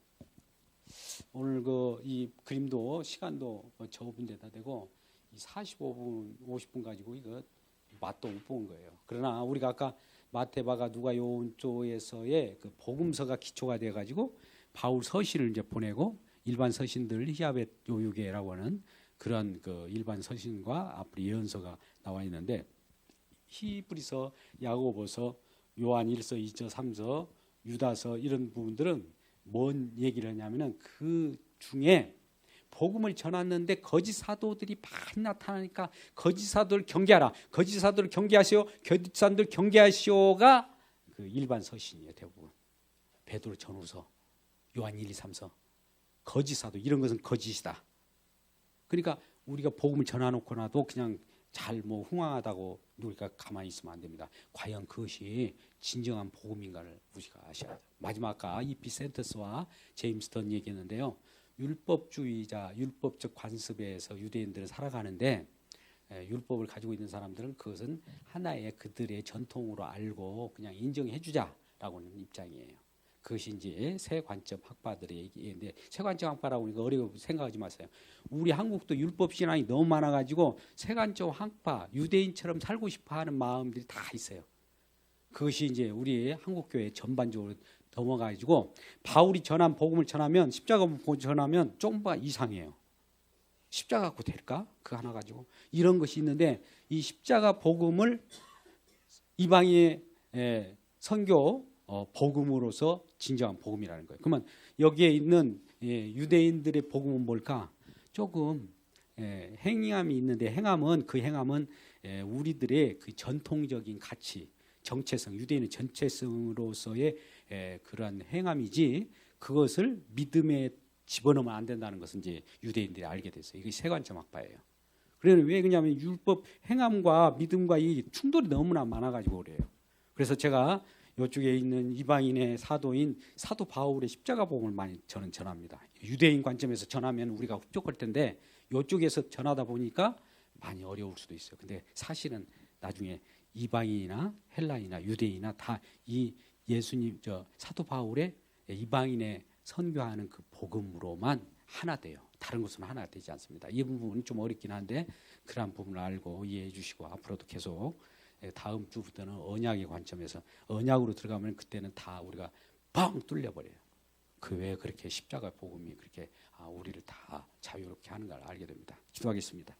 오늘 이 그림도 시간도 적은 데다 대고 45분, 50분 가지고 이거 맛도 못 본 거예요. 그러나 우리가 아까 마태바가 누가 요온조에서의 그 복음서가 기초가 돼 가지고 바울 서신을 이제 보내고 일반 서신들 히야벳 요유계라고 하는 그런 그 일반 서신과 앞으로 예언서가 나와 있는데 히브리서, 야고보서, 요한 1서, 2서, 3서, 유다서 이런 부분들은 뭔 얘기를 하냐면은 그 중에 복음을 전했는데 거짓 사도들이 많이 나타나니까 거짓 사도를 경계하라. 거짓 사도를 경계하시오. 거짓 사도를 경계하시오가 그 일반 서신이에요. 대부분. 베드로 전후서, 요한 1, 2, 3서. 거짓 사도 이런 것은 거짓이다. 그러니까 우리가 복음을 전해놓고 나도 그냥 잘 흥황하다고 우리가 가만히 있으면 안 됩니다. 과연 그것이 진정한 복음인가를 우리가 아셔야 돼요. 마지막 아까 이피센터스와 제임스 던 얘기했는데요. 율법주의자, 율법적 관습에서 유대인들은 살아가는데 율법을 가지고 있는 사람들은 그것은 하나의 그들의 전통으로 알고 그냥 인정해 주자라고 하는 입장이에요. 그것이 이제 새 관점 학파들의 얘기인데 새 관점 학파라고 하니까 어려워 생각하지 마세요. 우리 한국도 율법 신앙이 너무 많아가지고 새 관점 학파, 유대인처럼 살고 싶어하는 마음들이 다 있어요. 그것이 이제 우리 한국 교회 전반적으로 넘어가지고 바울이 전한 복음을 전하면 십자가 복음을 전하면 조금 이상해요. 십자가 갖고 될까? 그 하나 가지고 이런 것이 있는데 이 십자가 복음을 이방의 선교 복음으로서 진정한 복음이라는 거예요. 그러면 여기에 있는 유대인들의 복음은 뭘까? 조금 행함이 있는데 그 행함은 우리들의 그 전통적인 가치, 정체성, 유대인의 전체성으로서의 그러한 행함이지 그것을 믿음에 집어넣으면 안 된다는 것은 이제 유대인들이 알게 됐어요. 이게 세관점 학파예요. 그래서 왜 그러냐면 율법 행함과 믿음과 이 충돌이 너무나 많아가지고 그래요. 그래서 제가 이쪽에 있는 이방인의 사도인 사도 바울의 십자가 복음을 많이 저는 전합니다. 유대인 관점에서 전하면 우리가 흡족할 텐데 이쪽에서 전하다 보니까 많이 어려울 수도 있어요. 근데 사실은 나중에 이방인이나 헬라인이나 유대인이나 다 이 예수님 사도 바울의 이방인의 선교하는 그 복음으로만 하나 돼요. 다른 것은 하나 되지 않습니다. 이 부분은 좀 어렵긴 한데 그러한 부분을 알고 이해해 주시고 앞으로도 계속 다음 주부터는 언약의 관점에서 언약으로 들어가면 그때는 다 우리가 뻥 뚫려버려요. 그 왜 그렇게 십자가 복음이 그렇게 우리를 다 자유롭게 하는 걸 알게 됩니다. 기도하겠습니다.